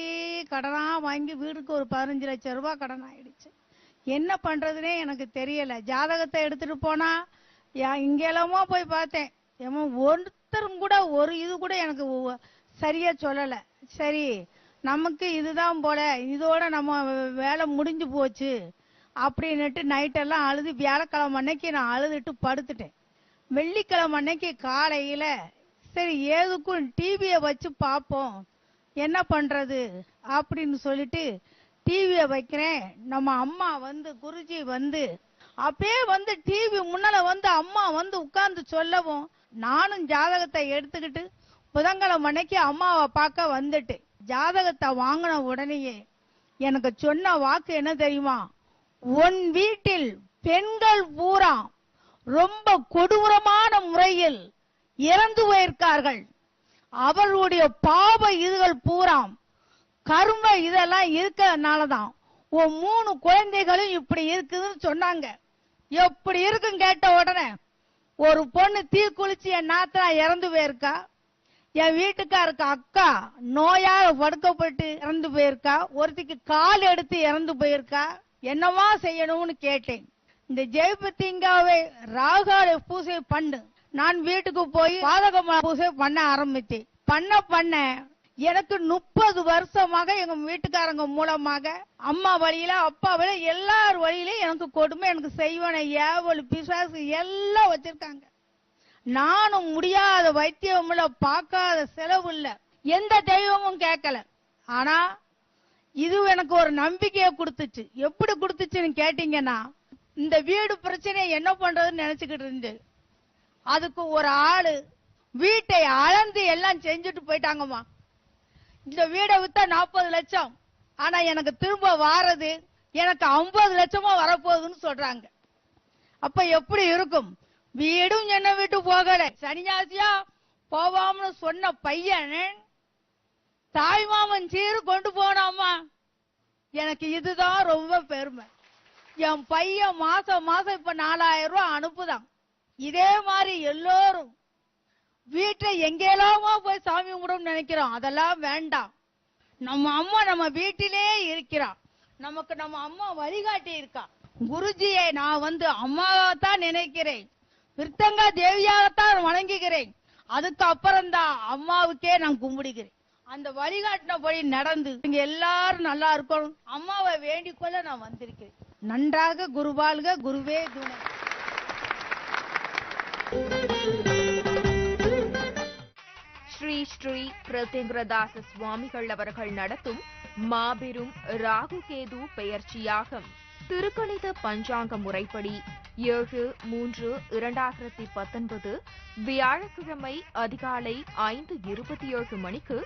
கடனா வாங்கி வீடுக்கு ஒரு 15 லட்சம் ரூபாய் கடன் ஆயிடுச்சு. என்ன பண்றதுன்னே எனக்கு தெரியல. ஜாதகத்தை எடுத்துட்டு போனா இங்கெல்லாமோ போய் பார்த்தேன். ஒருத்தரும் கூட ஒரு இது கூட எனக்கு சரியா சொல்லல. சரி, நமக்கு இதுதான் போல, இதோட நம்ம வேலை முடிஞ்சு போச்சு அப்படின்னுட்டு நைட்டெல்லாம் அழுது வியாழக்கிழமை அன்னைக்கு நான் அழுதுட்டு படுத்துட்டேன். வெள்ளிக்கிழமை அன்னைக்கு காலையில சரி ஏதுக்கும் டிவியை வச்சு பார்ப்போம் என்ன பண்றது அப்படின்னு சொல்லிட்டு டிவியை வைக்கிறேன். நம்ம அம்மா குருஜி அப்படியே டிவி முன்னால அம்மா உட்கார்ந்து சொல்லவும் நானும் ஜாதகத்தை எடுத்துக்கிட்டு புதன்கிழமை அன்னைக்கு அம்மாவை பார்க்க வந்துட்டு ஜாதகத்தை வாங்கின உடனேயே எனக்கு சொன்ன வாக்கு என்ன தெரியுமா? உன் வீட்டில் பெண்கள் பூரா ரொம்ப கொடூரமான முறையில் இறந்து போயிருக்கார்கள். அவர்களுடைய பாவ இதுகள் பூரா கர்ம இதெல்லாம் இருக்கிறதுனாலதான் உன் 3 குழந்தைகளும் இப்படி இருக்குதுன்னு சொன்னாங்க. எப்படி இருக்கும் கேட்ட உடனே ஒரு பொண்ணு தீக்குளிச்சு என் நாத்தனா இறந்து போயிருக்கா. என் வீட்டுக்காருக்கு அக்கா நோயாக படுக்கப்பட்டு இறந்து போயிருக்கா. ஒருத்திக்கு கால் எடுத்து இறந்து போயிருக்கா. என்னவா செய்யணும்னு கேட்டேன். இந்த ஜெயபத்திங்காவை ராகால பூஜை பண்ணு. நான் வீட்டுக்கு போய் பாதகமான பூஜை பண்ண ஆரம்பித்தேன். பண்ண எனக்கு 30 வருஷமாக எங்க வீட்டுக்காரங்க மூலமாக அம்மா வழியில அப்பா வழியில எல்லார் வழியிலும் எனக்கு கொடுமை, எனக்கு செய்வன ஏவல் பிசாசு எல்லாம் வச்சிருக்காங்க. நானும் முடியாத வைத்தியம் இல்ல, பார்க்காத செலவு இல்ல, எந்த தெய்வமும் கேட்கல. ஆனா இது எனக்கு ஒரு நம்பிக்கையை கொடுத்துச்சு. எப்படி கொடுத்துச்சுன்னு கேட்டீங்கன்னா, இந்த வீடு பிரச்சனையை என்ன பண்றதுன்னு நினைச்சுக்கிட்டு இருந்து அதுக்கு ஒரு ஆளு வீட்டை அளந்து எல்லாம் செஞ்சுட்டு போயிட்டாங்கம்மா. இந்த வீடை வித்தா 40 லட்சம், ஆனா எனக்கு திரும்ப வாரது எனக்கு 50 லட்சமா வரப்போகுதுன்னு சொல்றாங்க. அப்ப எப்படி இருக்கும்? வீடும் என்ன விட்டு போகல, சனியாசியா போவாம்னு சொன்ன பையன் தாய் மாமன் சீரு கொண்டு போனாமா. எனக்கு இதுதான் ரொம்ப பெருமை. என் பையன் மாசம் இப்ப 4000 ரூபாய் அனுப்புதான். இதே மாதிரி எல்லோரும் வீட்டை எங்கெல்லாமோ போய் சாமி கும்பிடும் நினைக்கிறோம். அதெல்லாம் வேண்டாம். நம்ம அம்மா நம்ம வீட்டிலே இருக்கிறா. நமக்கு நம்ம அம்மா வழிகாட்டி இருக்கா. குருஜியை நான் அம்மாவாத்தான் நினைக்கிறேன், விருத்தங்கா தேவியாகத்தான் வணங்குகிறேன். அதுக்கு அப்புறம் தான் அம்மாவுக்கே நான் கும்பிடுகிறேன். அந்த வழிகாட்டினபடி நடந்து இங்க எல்லாரும் நல்லா இருக்கணும், அம்மாவை வேண்டிக் கொள்ள நான் வந்திருக்கிறேன். நன்றாக குருவாழ்க, குருவே துணை. ஸ்ரீ ஸ்ரீ பிரத்யங்கிரதாச சுவாமிகள் அவர்கள் நடத்தும் மாபெரும் ராகு கேது பெயர்ச்சியாகும். திருக்கணித பஞ்சாங்க முறைப்படி 7/3/2019 வியாழக்கிழமை அதிகாலை 5:27 மணிக்கு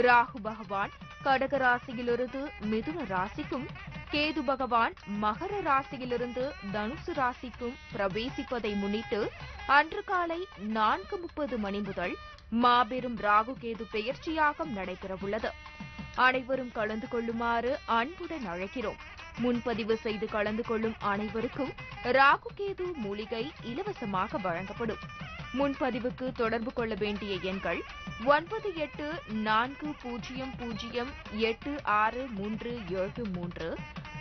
ராகு பகவான் கடக ராசியிலிருந்து மிதுன ராசிக்கும், கேது பகவான் மகர ராசியிலிருந்து தனுசு ராசிக்கும் பிரவேசிப்பதை முன்னிட்டு அன்று காலை 4:30 மணி முதல் மாபெரும் ராகு கேது பெயர்ச்சியாகம் நடைபெறவுள்ளது. அனைவரும் கலந்து கொள்ளுமாறு அன்புடன் அழைக்கிறோம். முன்பதிவு செய்து கலந்து கொள்ளும் அனைவருக்கும் ராகு கேது மூலிகை இலவசமாக வழங்கப்படும். முன்பதிவுக்கு தொடர்பு கொள்ள வேண்டிய எண்கள் 9840086373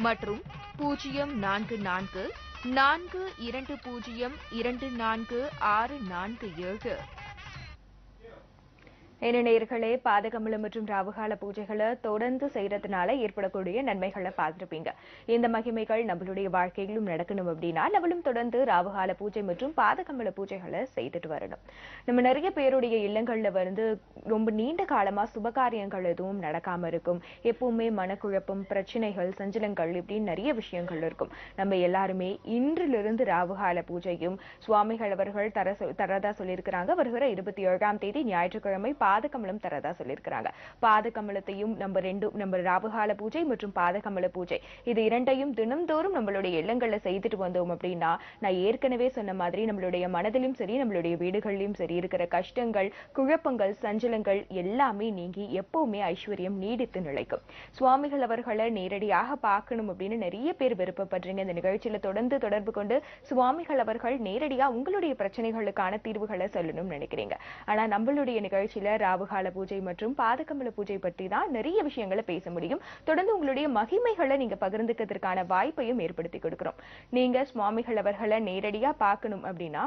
மற்றும் 0444202447. நேயர்களே, பாதகமலம் மற்றும் ராவுகால பூஜைகளை தொடர்ந்து செய்யறதுனால ஏற்படக்கூடிய நன்மைகளை பார்த்திருப்பீங்க. இந்த மகிமைகள் நம்மளுடைய வாழ்க்கையிலும் நடக்கணும் அப்படின்னா நம்மளும் தொடர்ந்து ராவுகால பூஜை மற்றும் பாதகமல பூஜைகளை செய்துட்டு வரணும். நம்ம நிறைய பேருடைய இல்லங்கள்ல ரொம்ப நீண்ட காலமா சுபகாரியங்கள் எதுவும் நடக்காம இருக்கும். எப்பவுமே மனக்குழப்பம், பிரச்சனைகள், சஞ்சலங்கள் இப்படின்னு நிறைய விஷயங்கள் இருக்கும். நம்ம எல்லாருமே இன்றிலிருந்து ராவுகால பூஜையும் சுவாமிகள் அவர்கள் தரதா சொல்லியிருக்கிறாங்க. வருகிற 27ஆம் தேதி ஞாயிற்றுக்கிழமை பாதகமலம் தரதா சொல்லியிருக்கிறாங்க. பாதகமலத்தையும் நம்ம ராவுகால பூஜை மற்றும் பாதகமல பூஜை இது இரண்டையும் தினம்தோறும் நம்மளுடைய இல்லங்கள்ல செய்துட்டு வந்தோம் அப்படின்னா, நான் ஏற்கனவே சொன்ன மாதிரி நம்மளுடைய மனதிலும் சரி நம்மளுடைய வீடுகளிலும் சரி இருக்கிற கஷ்டங்கள், குழப்பங்கள், சஞ்சலங்கள் எல்லாமே நீங்கி எப்பவுமே ஐஸ்வர்யம் நீடித்து நிலைக்கும். சுவாமிகள் அவர்களை நேரடியாக பார்க்கணும் அப்படின்னு நிறைய பேர் விருப்பப்படுறீங்க. இந்த நிகழ்ச்சியில தொடர்பு கொண்டு சுவாமிகள் அவர்கள் நேரடியா உங்களுடைய பிரச்சனைகளுக்கான தீர்வுகளை சொல்லணும்னு நினைக்கிறீங்க. ஆனா நம்மளுடைய நிகழ்ச்சியில ராவுகால பூஜை மற்றும் பாதகமல பூஜை பற்றி தான் நிறைய விஷயங்களை பேச முடியும். தொடர்ந்து உங்களுடைய மகிமைகளை நீங்க பகிர்ந்துக்கிறதுக்கான வாய்ப்பையும் ஏற்படுத்தி கொடுக்கிறோம். நீங்க சுவாமிகள் அவர்களை நேரடியா பார்க்கணும் அப்படின்னா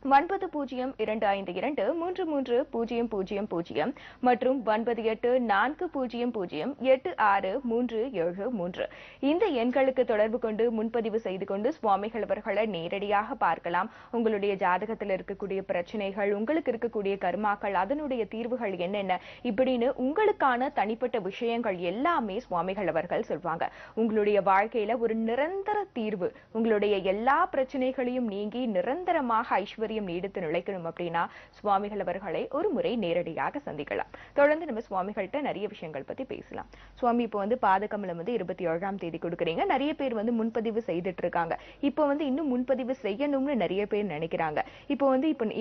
9025233000 மற்றும் 9840086373 இந்த எண்களுக்கு தொடர்பு கொண்டு முன்பதிவு செய்து கொண்டு சுவாமிகள் அவர்களை நேரடியாக பார்க்கலாம். உங்களுடைய ஜாதகத்தில் இருக்கக்கூடிய பிரச்சனைகள், உங்களுக்கு இருக்கக்கூடிய கர்மாக்கள், அதனுடைய தீர்வுகள் என்னென்ன இப்படின்னு உங்களுக்கான தனிப்பட்ட விஷயங்கள் எல்லாமே சுவாமிகள் அவர்கள் சொல்வாங்க. உங்களுடைய வாழ்க்கையில ஒரு நிரந்தர தீர்வு, உங்களுடைய எல்லா பிரச்சனைகளையும் நீங்கி நிரந்தரமாக ஐஸ்வர்யம் ஐஸ்வர்யம் நீடித்து நிலைக்கணும் அப்படின்னா சுவாமிகள் அவர்களை ஒரு முறை நேரடியாக சந்திக்கலாம். தொடர்ந்து நம்ம சுவாமிகள்கிட்ட நிறைய விஷயங்கள் பத்தி பேசலாம். சுவாமி, இப்போ வந்து பாதகமலம் வந்து 27ஆம் தேதி கொடுக்குறீங்க. நிறைய பேர் வந்து முன்பதிவு செய்துட்டு இருக்காங்க. இப்போ வந்து இன்னும் முன்பதிவு செய்யணும்னு நிறைய பேர் நினைக்கிறாங்க. இப்போ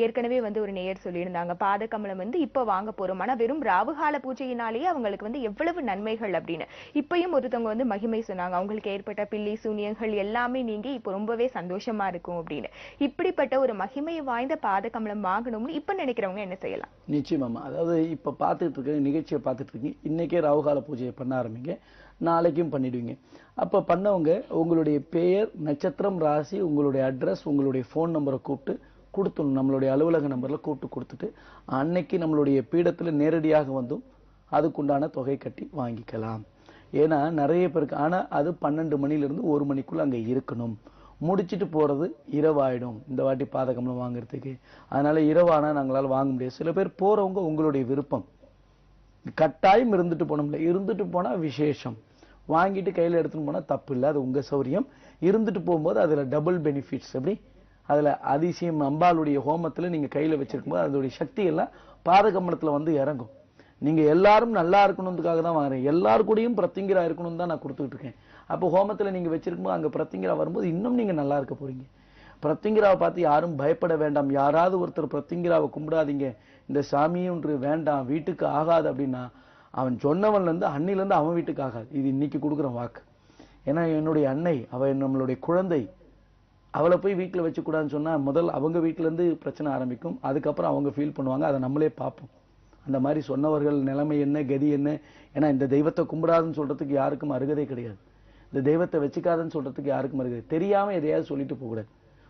ஏற்கனவே வந்து ஒரு நேயர் சொல்லியிருந்தாங்க, பாதகமலம் வந்து இப்போ வாங்க போறோம், ஆனா வெறும் ராவுகால பூஜையினாலேயே அவங்களுக்கு வந்து எவ்வளவு நன்மைகள் அப்படின்னு. இப்பயும் ஒருத்தவங்க வந்து மகிமை சொன்னாங்க, அவங்களுக்கு ஏற்பட்ட பில்லி சூனியங்கள் எல்லாமே நீங்கி இப்போ ரொம்பவே சந்தோஷமா இருக்கும் அப்படின்னு. இப்படிப்பட்ட ஒரு மகிமை வாய்ந்த பாதகமலம் வாங்கணும்னு இப்ப நினைக்கிறவங்க என்ன செய்யலாம்? நிச்சயமா. அதாவது இப்ப பார்த்துட்டு இருக்க நிகழ்ச்சியை பார்த்துட்டு இருக்கீங்க, இன்னைக்கே ராவுகால பூஜையை பண்ண ஆரம்பிங்க, நாளைக்கும் பண்ணிடுவீங்க. அப்ப பண்ணவங்க உங்களுடைய பெயர், நட்சத்திரம், ராசி, உங்களுடைய அட்ரஸ், உங்களுடைய போன் நம்பரை கூப்பிட்டு கொடுத்துடணும். நம்மளுடைய அலுவலக நம்பர்ல கூப்பிட்டு கொடுத்துட்டு அன்னைக்கு நம்மளுடைய பீடத்துல நேரடியாக வந்தும் அதுக்குண்டான தொகை கட்டி வாங்கிக்கலாம். ஏன்னா நிறைய பேருக்கு, ஆனா அது 12 மணிலிருந்து 1 மணிக்குள்ள அங்க இருக்கணும். முடிச்சிட்டு போறது இரவாயிடும் இந்த வாட்டி பாதகமலம் வாங்குறதுக்கு. அதனால இரவானா நாங்களால வாங்க முடியாது. சில பேர் போறவங்க உங்களுடைய விருப்பம், கட்டாயம் இருந்துட்டு போனோம்ல, இருந்துட்டு போனா விசேஷம், வாங்கிட்டு கையில எடுத்துட்டு போனா தப்பு இல்லை, அது உங்க சௌரியம். இருந்துட்டு போகும்போது அதுல டபுள் பெனிஃபிட்ஸ். எப்படி அதுல அதிசயம், அம்பாளுடைய ஹோமத்துல நீங்க கையில வச்சிருக்கும் போது அதோடைய சக்தி எல்லாம் பாதகமலத்துல வந்து இறங்கும். நீங்க எல்லாரும் நல்லா இருக்கணும்ன்றதுக்காக தான் வாங்குறேன், எல்லாரு கூடயும் பிரத்திங்கரா இருக்கணும் தான் நான் கொடுத்துட்டு இருக்கேன். அப்போ ஹோமத்துல நீங்க வச்சிருக்கும்போது அங்க பிரத்திங்கரா வரும்போது இன்னும் நீங்க நல்லா இருக்க போறீங்க. பிரத்திங்கராவை பார்த்து யாரும் பயப்பட வேண்டாம். யாராவது ஒருத்தர் பிரத்திங்கராவை கும்பிடாதீங்க, இந்த சாமியொன்று வேண்டாம், வீட்டுக்கு ஆகாது அப்படின்னா அவன் சொன்னவன்ல இருந்து அன்னில இருந்து அவன் வீட்டுக்கு ஆகாது. இது இன்னைக்கு கொடுக்குற வாக்கு. ஏன்னா என்னுடைய அன்னை, அவ நம்மளுடைய குழந்தை, அவளை போய் வீட்டுல வச்சுக்கூடாதுன்னு சொன்னா முதல் அவங்க வீட்டுல இருந்து பிரச்சனை ஆரம்பிக்கும். அதுக்கப்புறம் அவங்க ஃபீல் பண்ணுவாங்க, அதை நம்மளே பார்ப்போம். அந்த மாதிரி சொன்னவர்கள் நிலைமை என்ன, கதி என்ன. ஏன்னா இந்த தெய்வத்தை கும்பிடாதுன்னு சொல்றதுக்கு யாருக்கும் அருகதை கிடையாது. இந்த தெய்வத்தை வச்சுக்காதுன்னு சொல்றதுக்கு யாருக்கும் அருகதை. தெரியாம எதையாவது சொல்லிட்டு போகக்கூடாது.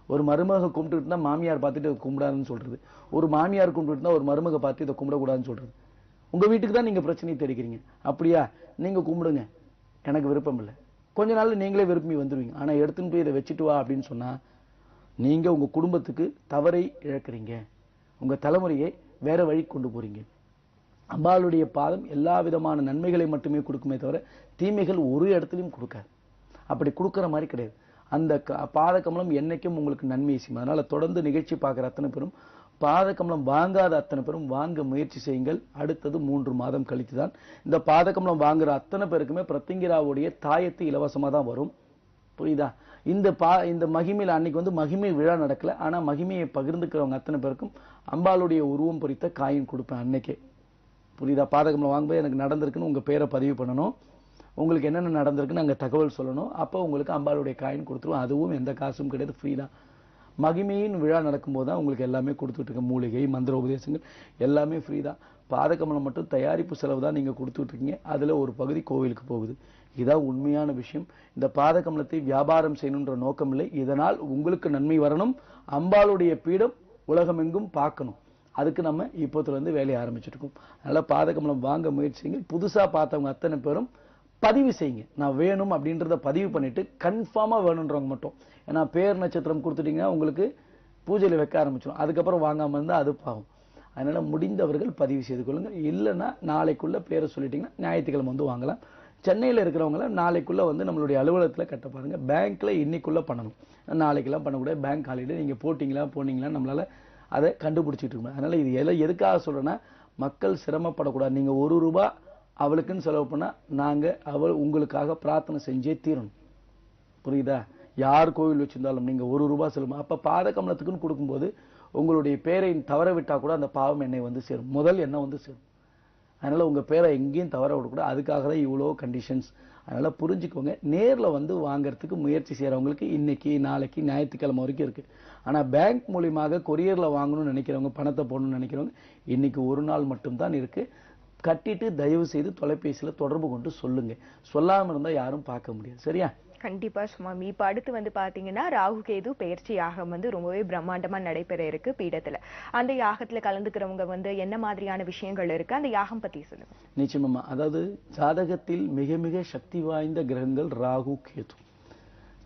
ஒரு மருமக கும்பிட்டு இருந்தா மாமியார் பார்த்துட்டு இதை கும்பிடாதுன்னு சொல்றது, ஒரு மாமியார் கும்பிட்டு இருந்தா ஒரு மருமக பார்த்து இதை கும்பிடக்கூடாதுன்னு சொல்றது. உங்க வீட்டுக்கு தான் நீங்க பிரச்சனையை தெரிவிக்கிறீங்க. அப்படியா, நீங்க கும்பிடுங்க, எனக்கு விருப்பம் இல்லை. கொஞ்ச நாள் நீங்களே விரும்பி வந்துருவீங்க. ஆனா எடுத்துன்னு போய் இதை வச்சுட்டு வா அப்படின்னு சொன்னா நீங்க உங்க குடும்பத்துக்கு தவறை இழக்கிறீங்க, உங்க தலைமுறையை வேற வழி கொண்டு போறீங்க. அம்பாளுடைய பாதம் எல்லா விதமான நன்மைகளை மட்டுமே கொடுக்குமே தவிர தீமைகள் ஒரு இடத்துலையும் கொடுக்காது. அப்படி கொடுக்குற மாதிரி கிடையாது. அந்த பாதகமலம் என்னைக்கும் உங்களுக்கு நன்மை செய்யும். அதனால தொடர்ந்து நிகழ்ச்சி பார்க்குற அத்தனை பேரும், பாதகமலம் வாங்காத அத்தனை பேரும் வாங்க முயற்சி செய்யுங்கள். அடுத்தது 3 மாதம் கழித்து தான் இந்த பாதகமலம் வாங்குற அத்தனை பேருக்குமே பிரத்திங்கிராவுடைய தாயத்து இலவசமா தான் வரும். புரியுதா? இந்த மகிமையில் அன்னைக்கு வந்து மகிமை விழா நடக்கல, ஆனா மகிமையை பகிர்ந்துக்கிறவங்க அத்தனை பேருக்கும் அம்பாளுடைய உருவம் பொறித்த காயின் கொடுப்பேன் அன்னைக்கே. புரியுதா? பாதகமலம் வாங்கும்போது எனக்கு நடந்திருக்குன்னு உங்க பேரை பதிவு பண்ணணும், உங்களுக்கு என்னென்ன நடந்திருக்குன்னு அங்கே தகவல் சொல்லணும். அப்போ உங்களுக்கு அம்பாளுடைய காயின் கொடுத்துருவோம். அதுவும் எந்த காசும் கிடையாது, ஃப்ரீ தான். மகிமையின் விழா நடக்கும்போது தான் உங்களுக்கு எல்லாமே கொடுத்துட்டு இருக்க. மூலிகை, மந்திர உபதேசங்கள் எல்லாமே ஃப்ரீ தான். பாதகமலம் மட்டும் தயாரிப்பு செலவு தான் நீங்க கொடுத்துட்டு இருக்கீங்க. அதுல ஒரு பகுதி கோவிலுக்கு போகுது. இதான் உண்மையான விஷயம். இந்த பாதகமலத்தை வியாபாரம் செய்யணுன்ற நோக்கம் இல்லை. இதனால் உங்களுக்கு நன்மை வரணும், அம்பாளுடைய பீடம் உலகமெங்கும் பார்க்கணும். அதுக்கு நம்ம இப்போத்துல இருந்து வேலையை ஆரம்பிச்சுட்டு இருக்கோம். அதனால பாதகமலம் வாங்க முயற்சிங்க. புதுசா பார்த்தவங்க அத்தனை பேரும் பதிவு செய்யுங்க. நான் வேணும் அப்படின்றத பதிவு பண்ணிட்டு கன்ஃபார்மா வேணுன்றவங்க மட்டும், ஏன்னா பேர் நட்சத்திரம் கொடுத்துட்டீங்கன்னா உங்களுக்கு பூஜையில வைக்க ஆரம்பிச்சிடும். அதுக்கப்புறம் வாங்காம இருந்தா அது பாவம். அதனால முடிந்தவர்கள் பதிவு செய்து கொள்ளுங்க. இல்லைன்னா நாளைக்குள்ள பேரை சொல்லிட்டீங்கன்னா ஞாயிற்றுக்கிழமை வந்து வாங்கலாம். சென்னையில் இருக்கிறவங்கள நாளைக்குள்ள வந்து நம்மளுடைய அலுவலகத்தில் கட்ட பாருங்க. பேங்க்ல இன்னைக்குள்ள பண்ணணும், நாளைக்கெல்லாம் பண்ணக்கூடாது. Bank holiday. நீங்க போனீங்களா நம்மளால அதை கண்டுபிடிச்சிட்டு இருக்கணும். அதனால இது எல்லாம் எதுக்காக சொல்றேன்னா, மக்கள் சிரமப்படக்கூடாது. நீங்க 1 ரூபாய் அவளுக்குன்னு செலவு பண்ணா நாங்க அவள் உங்களுக்காக பிரார்த்தனை செஞ்சே தீரணும். புரியுதா? யார் கோவில் வச்சிருந்தாலும் நீங்க 1 ரூபாய் செலவு. அப்ப பாதகமலத்துக்குன்னு கொடுக்கும்போது உங்களுடைய பேரை தவற விட்டா கூட அந்த பாவம் என்னை வந்து சேரும், முதல் என்ன வந்து சேரும். அதனால உங்க பேரை எங்கேயும் தவற விடக்கூடாது. அதுக்காக தான் இவ்வளோ கண்டிஷன்ஸ். அதனால புரிஞ்சுக்கோங்க. நேர்ல வந்து வாங்கறதுக்கு முயற்சி செய்யறவங்களுக்கு இன்னைக்கு நாளைக்கு ஞாயிற்றுக்கிழமை வரைக்கும் இருக்கு. ஆனா பேங்க் மூலியமாக கொரியர்ல வாங்கணும்னு நினைக்கிறவங்க, பணத்தை போடணும்னு நினைக்கிறவங்க, இன்னைக்கு ஒரு நாள் மட்டும்தான் இருக்கு. கட்டிட்டு தயவு செய்து தொலைபேசியில தொடர்பு கொண்டு சொல்லுங்க. சொல்லாம இருந்தா யாரும் பார்க்க முடியாது. சரியா? கண்டிப்பா சுவாமி. இப்ப அடுத்து வந்து பாத்தீங்கன்னா ராகு கேது பெயர்ச்சி யாகம் வந்து ரொம்பவே பிரம்மாண்டமா நடைபெற இருக்கு பீடத்துல. அந்த யாகத்துல கலந்துக்கிறவங்க வந்து என்ன மாதிரியான விஷயங்கள் இருக்கு, அந்த யாகம் பத்தி சொல்லுங்க. நிச்சயமா. அதாவது ஜாதகத்தில் மிக மிக சக்தி வாய்ந்த கிரகங்கள் ராகு கேது.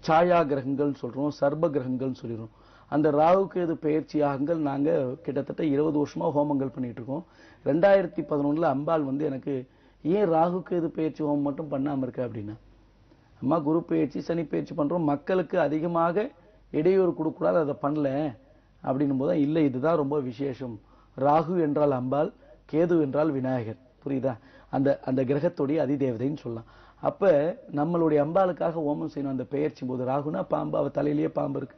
சாயா கிரகங்கள் சொல்றோம், சர்ப கிரகங்கள் சொல்லிடுறோம். அந்த ராகு கேது பெயர்ச்சி யாகங்கள் நாங்க கிட்டத்தட்ட 20 வருஷமா ஹோமங்கள் பண்ணிட்டு இருக்கோம். 2011 அம்பாள் வந்து எனக்கு ஏன் ராகு கேது பெயர்ச்சி ஹோமம் மட்டும் பண்ணாம இருக்க அப்படின்னா, அம்மா குரு பெயர்ச்சி சனி பெயர்ச்சி பண்றோம், மக்களுக்கு அதிகமாக இடையூறு கொடுக்கூடாது, அதை பண்ணல அப்படின்னும் போது இல்லை, இதுதான் ரொம்ப விசேஷம். ராகு என்றால் அம்பாள், கேது என்றால் விநாயகர். புரியுதா? அந்த அந்த கிரகத்துடைய அதிதேவதைன்னு சொல்லலாம். அப்ப நம்மளுடைய அம்பாளுக்காக ஹோமம் செய்யணும். அந்த பெயர்ச்சி போது ராகுனா பாம்பு, அவ தலையிலேயே பாம்பு இருக்கு.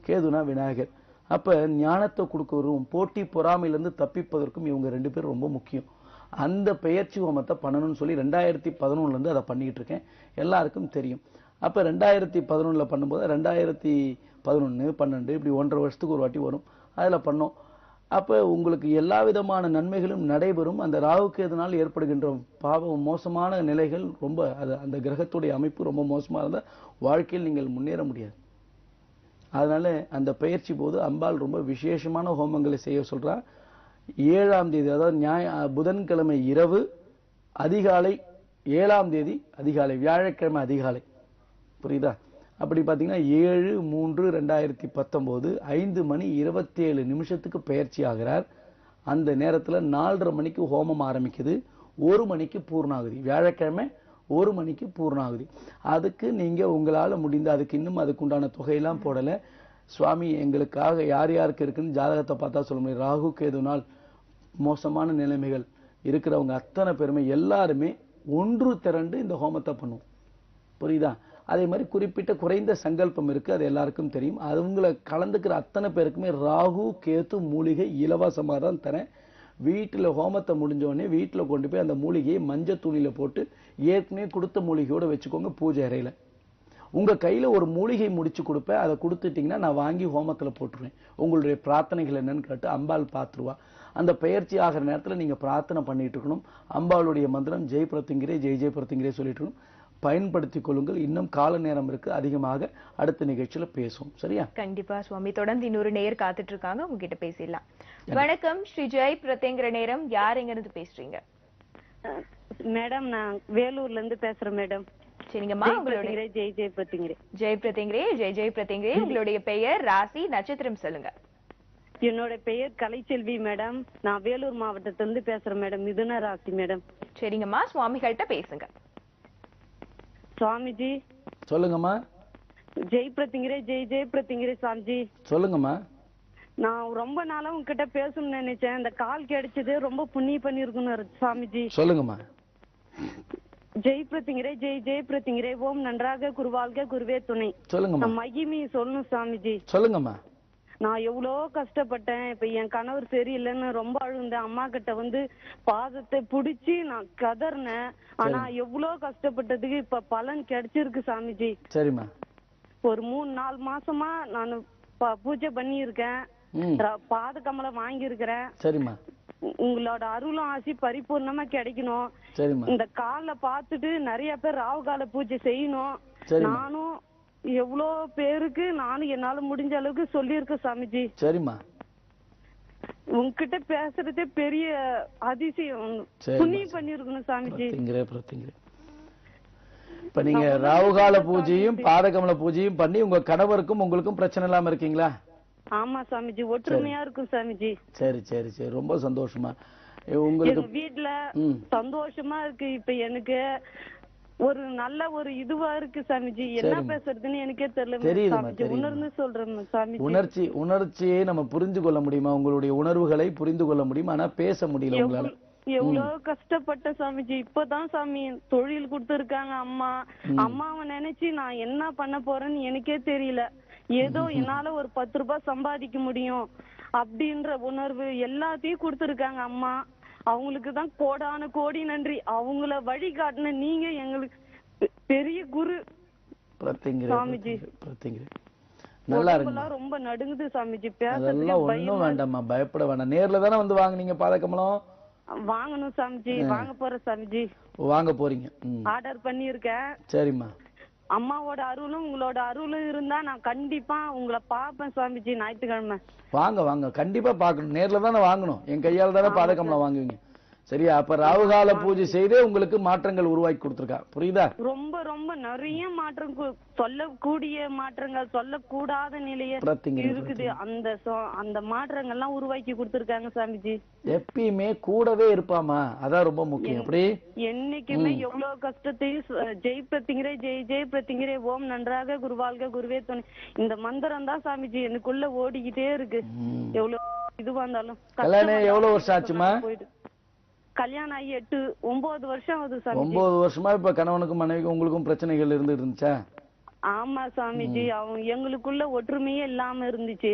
கேதுனா விநாயகர். அப்ப ஞானத்தை கொடுக்கறதும் போட்டி பொறாமையிலிருந்து தப்பிப்பதற்கும் இவங்க 2 பேரும் ரொம்ப முக்கியம். அந்த பெயர்ச்சி ஹோமத்தை பண்ணணும்னு சொல்லி 2011 இருந்து அதை பண்ணிட்டு இருக்கேன். எல்லாருக்கும் தெரியும். அப்ப 2011 பண்ணும்போது 2011, 12 இப்படி 1.5 வருஷத்துக்கு ஒரு வாட்டி வரும். அதுல பண்ணோம். அப்ப உங்களுக்கு எல்லா விதமான நன்மைகளும் நடைபெறும். அந்த ராகு கேதுனால் ஏற்படுகின்ற பாவம் மோசமான நிலைகள் ரொம்ப, அந்த கிரகத்துடைய அமைப்பு ரொம்ப மோசமா இருந்தா வாழ்க்கையில் நீங்கள் முன்னேற முடியாது. அதனால அந்த பயிற்சி போது அம்பாள் ரொம்ப விசேஷமான ஹோமங்களை செய்ய சொல்றா. 7ஆம் தேதி, அதாவது புதன்கிழமை இரவு அதிகாலை, 7ஆம் தேதி அதிகாலை, வியாழக்கிழமை அதிகாலை. புரியுதா? அப்படி பாத்தீங்கன்னா 7/3/2019 5:27 பயிற்சி ஆகிறார். அந்த நேரத்துல 4:30 மணிக்கு ஹோமம் ஆரம்பிக்குது. 1 மணிக்கு பூர்ணாகுதி. வியாழக்கிழமை 1 மணிக்கு பூர்ணாகுதி. அதுக்கு நீங்க உங்களால முடிந்த, அதுக்கு உண்டான தொகையெல்லாம் போடல. சுவாமி எங்களுக்காக யார் யாருக்கு இருக்குன்னு ஜாதகத்தை பார்த்தா சொல்ல முடியும். ராகு கேதுனால் மோசமான நிலைமைகள் இருக்கிறவங்க அத்தனை பேருமே எல்லாருமே ஒன்று திரண்டு இந்த ஹோமத்தை பண்ணுவோம். புரியுதா? அதே மாதிரி குறிப்பிட்ட குறைந்த சங்கல்பம் இருக்கு, அது எல்லாருக்கும் தெரியும். அவங்களை கலந்துக்கிற அத்தனை பேருக்குமே ராகு கேது மூலிகை இலவசமாக தான் தரேன். வீட்டுல ஹோமத்தை முடிஞ்ச உடனே வீட்டுல கொண்டு போய் அந்த மூலிகையை மஞ்சள் துணியில போட்டு ஏற்கனவே கொடுத்த மூலிகையோட வச்சுக்கோங்க பூஜை அறையில. உங்க கையில ஒரு மூலிகை முடிச்சு கொடுப்பேன். அதை கொடுத்துட்டீங்கன்னா நான் வாங்கி ஹோமத்துல போட்டுருவேன். உங்களுடைய பிரார்த்தனைகள் என்னன்னு கேட்டு அம்பாள் பார்த்துருவா. அந்த பெயர்ச்சி ஆகிற நேரத்துல நீங்க பிரார்த்தனை பண்ணிட்டு இருக்கணும். அம்பாளுடைய மந்திரம் ஜெய் பிரத்திங்கிரே, ஜெய் ஜெய் பிரத்திங்கிரே சொல்லிட்டு இருக்கணும். பயன்படுத்திக் கொள்ளுங்கள். இன்னும் கால நேரம் இருக்கு, அதிகமாக அடுத்த நிகழ்ச்சியில பேசுவோம். சரியா? கண்டிப்பா சுவாமி. தொடர்ந்து இன்னொரு நேயர் காத்துட்டு இருக்காங்க, உங்ககிட்ட பேசிடலாம். வணக்கம், ஸ்ரீ ஜெய் பிரத்யங்கிற நேரம். யார் எங்க இருந்து பேசுறீங்க? மேடம், நான் வேலூர்ல இருந்து பேசுறேன் மேடம். சரிங்கம்மா, உங்களுடைய ஜெய் ஜெய் பிரத்யங்கிரே. ஜெய் பிரத்யங்கிரே, ஜெய் ஜெய் பிரத்யங்கிரே. உங்களுடைய பெயர், ராசி, நட்சத்திரம் சொல்லுங்க. என்னோட பெயர் கலைச்செல்வி மேடம். நான் வேலூர் மாவட்டத்துல இருந்து பேசுறேன் மேடம். மிதுன ராசி மேடம். சரிங்கம்மா, சுவாமிகள்கிட்ட பேசுங்க. சுவாமிஜி சொல்லுங்கம்மா. ஜெய் பிரத்திங்கிரே, ஜெய் ஜெய் பிரத்திங்கிரே. சுவாமிஜி சொல்லுங்கம்மா. நான் ரொம்ப நாளா உங்ககிட்ட பேசணும்னு நினைச்சேன். இந்த கால் கிடைச்சது ரொம்ப புண்ணியம் பண்ணிருக்கணும் சுவாமிஜி. சொல்லுங்கம்மா. ஜெய் பிரத்திங்கிரே, ஜெய் ஜெய் பிரத்திங்கிரே. ஓம் நன்றாக குருவாழ்க, குருவே துணை. சொல்லுங்கம்மா. மகிமையை சொல்லணும் சுவாமிஜி. சொல்லுங்கம்மா. நான் எவ்வளோ கஷ்டப்பட்டேன். இப்ப என் கணவர் சரியில்லைன்னு ரொம்ப அழுந்தேன். அம்மா கிட்ட வந்து பாதத்தை புடிச்சு நான் கதறினேன். ஆனா எவ்வளோ கஷ்டப்பட்டதுக்கு இப்ப பலன் கிடைச்சிருக்கு சாமிஜி. சரிம்மா. ஒரு 3-4 மாசமா நான் பூஜை பண்ணி இருக்கேன். பாத கமலம் வாங்கி இருக்கிறேன். சரிம்மா. உங்களோட அருளும் ஆசி பரிபூர்ணமா கிடைக்கணும். சரிம்மா. இந்த கால பாத்துட்டு நிறைய பேர் ராவுகால பூஜை செய்யணும். நானும் எவ்வளோ பேருக்கு நானும் என்னால முடிஞ்ச அளவுக்கு சொல்லியிருக்கேன் சாமிஜி. சரிம்மா. உங்ககிட்ட பேசுறதே பெரிய அதிசயம். புண்ணியம் பண்ணிருக்கணும் சாமிஜி. இப்ப நீங்க ராவுகால பூஜையும் பாதகமல பூஜையும் பண்ணி உங்க கணவருக்கும் உங்களுக்கும் பிரச்சனை இல்லாம இருக்கீங்களா? ஆமா சாமிஜி, ஒற்றுமையா இருக்கும் சாமிஜி. சரி சரி சரி, ரொம்ப சந்தோஷமா. உங்களுக்கு வீட்டுல சந்தோஷமா இருக்கு. இப்ப எனக்கு ஒரு நல்ல ஒரு இதுவா இருக்கு சாமிஜி. என்ன பேசுறதுன்னு எனக்கே தெரியல. உணர்ந்து சொல்றேன் சாமிஜி. உணர்ச்சியை நம்ம புரிந்து கொள்ள முடியுமா? உங்களுடைய உணர்வுகளை புரிந்து கொள்ள முடியும், ஆனா பேச முடியல உங்களால. எவ்வளவு கஷ்டப்பட்ட சாமிஜி. இப்பதான் சாமி தொழில் கொடுத்திருக்காங்க அம்மா. அம்மாவை நினைச்சு நான் என்ன பண்ண போறேன்னு எனக்கே தெரியல. ஏதோ என்னால ஒரு 10 ரூபாய் சம்பாதிக்க முடியும் அப்படின்ற உணர்வு எல்லாத்தையும் கொடுத்திருக்காங்க அம்மா. அவங்களுக்குதான் கோடான கோடி நன்றி. அவங்கள வழி காட்டின நீங்க எங்களுக்கு பெரிய குரு சாமிஜி. நல்லா இருக்கு. ரொம்ப நடுங்குது சாமிஜி. அதெல்லாம் ஒண்ணும் வேண்டாம்மா, பயப்பட வேண்டாம். நேர்ல தானே வந்து வாங்குனீங்க பாதகமலம்? வாங்கணும் சாமிஜி. வாங்க போற சாமிஜி. வாங்க போறீங்க? ஆர்டர் பண்ணிருக்கேன். சரிம்மா. அம்மாவோட அருளும் உங்களோட அருளும் இருந்தா நான் கண்டிப்பா உங்களை பாப்பேன் சுவாமிஜி ஞாயிற்றுக்கிழமை. வாங்க வாங்க, கண்டிப்பா பாக்கணும். நேர்ல தானே வாங்கணும். என் கையால தானே பாதகமலம் வாங்குவீங்க. சரியா? அப்ப ராவுகால பூஜை செய்தே உங்களுக்கு மாற்றங்கள் உருவாக்கி கொடுத்திருக்கா. புரியுதா? ரொம்ப ரொம்ப நிறைய மாற்றம், சொல்லக்கூடிய மாற்றங்கள், சொல்லக்கூடாத நிலைய இருக்குது. அந்த மாற்றங்கள்லாம் உருவாக்கி கொடுத்திருக்காங்க சாமிஜி. எப்பயுமே கூடவே இருப்பாமா, அதான் ரொம்ப முக்கியம். அப்படி என்னைக்குமே எவ்வளவு கஷ்டத்தையும் ஜெய் பிரத்திங்கரே ஜெய் ஜெய் பிரத்திங்கரே ஓம் நன்றாக குருவாழ்க குருவே துணை, இந்த மந்திரம் தான் சாமிஜி எனக்குள்ள ஓடிக்கிட்டே இருக்கு. எவ்வளவு இதுவா இருந்தாலும். கல்யாணம் எவ்வளவு வருஷம் ஆச்சுமா? கல்யாணம் ஆகி 9 வருஷம் ஆகுது சாமி. 9 வருஷமா இப்ப கணவனுக்கும் மனைவிக்கும் உங்களுக்கும் பிரச்சனைகள் இருந்துச்சா? ஆமா சாமிஜி, எங்களுக்குள்ள ஒற்றுமையே இல்லாம இருந்துச்சு.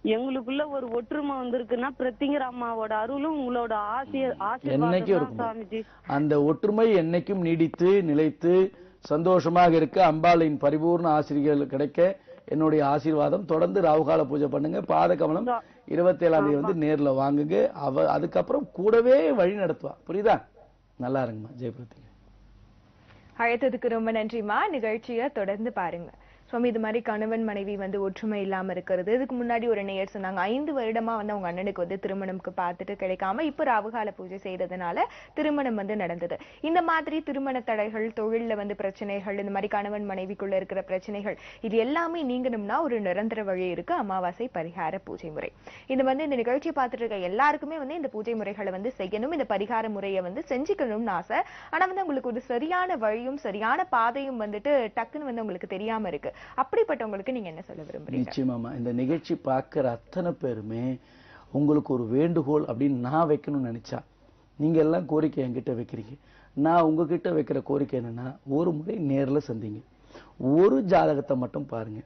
எங்களுக்குள்ள ஒரு ஒற்றுமை வந்திருக்குன்னா பிரத்திங்கர அம்மாவோட அருளும் உங்களோட ஆசீர்வாதம் சாமிஜி. அந்த ஒற்றுமை என்னைக்கும் நீடித்து நிலைத்து சந்தோஷமாக இருக்க அம்பாளின் பரிபூர்ண ஆசிரியர்கள் கிடைக்க என்னுடைய ஆசீர்வாதம். தொடர்ந்து ராவுகால பூஜை பண்ணுங்க. பாத கமலம் 27ஆம் தேதி வந்து நேர்ல வாங்குங்க. அதுக்கப்புறம் கூடவே வழி நடத்துவா. புரியுதா? நல்லா இருங்கம்மா. ஜெயபிரதி அழைத்ததுக்கு ரொம்ப நன்றிமா. நிகழ்ச்சியை தொடர்ந்து பாருங்க. சுவாமி, இது மாதிரி கணவன் மனைவி வந்து ஒற்றுமை இல்லாம இருக்கிறது. இதுக்கு முன்னாடி ஒரு நேயர் சொன்னாங்க 5 வருடமா வந்து அவங்க அண்ணனுக்கு வந்து திருமணம்க்கு பார்த்துட்டு கிடைக்காம இப்ப ராவுகால பூஜை செய்யறதுனால திருமணம் வந்து நடந்தது. இந்த மாதிரி திருமண தடைகள், தொழில்ல வந்து பிரச்சனைகள், இந்த மாதிரி கணவன் மனைவிக்குள்ள இருக்கிற பிரச்சனைகள், இது எல்லாமே நீங்கணும்னா ஒரு நிரந்தர வழி இருக்கு, அமாவாசை பரிகார பூஜை முறை. இது வந்து இந்த நிகழ்ச்சியை பார்த்துட்டு இருக்க எல்லாருக்குமே வந்து இந்த பூஜை முறைகளை வந்து செய்யணும், இந்த பரிகார முறையை வந்து செஞ்சுக்கணும்னு ஆசை. ஆனா வந்து உங்களுக்கு ஒரு சரியான வழியும் சரியான பாதையும் வந்துட்டு டக்குன்னு வந்து உங்களுக்கு தெரியாம இருக்கு. அப்படிப்பட்டவங்களுக்கு நீங்க என்ன சொல்ல விரும்புறீங்க? நிச்சயமாமா, இந்த நிகழ்ச்சி பார்க்கிற அத்தனை பேருமே உங்களுக்கு ஒரு வேண்டுகோள் அப்படின்னு நான் வைக்கணும்னு நினைச்சா, நீங்க எல்லாம் கோரிக்கை என்கிட்ட வைக்கிறீங்க. நான் உங்ககிட்ட வைக்கிற கோரிக்கை என்னன்னா, ஒரு முறை நேர்ல சந்திங்க, ஒரு ஜாதகத்தை மட்டும் பாருங்க.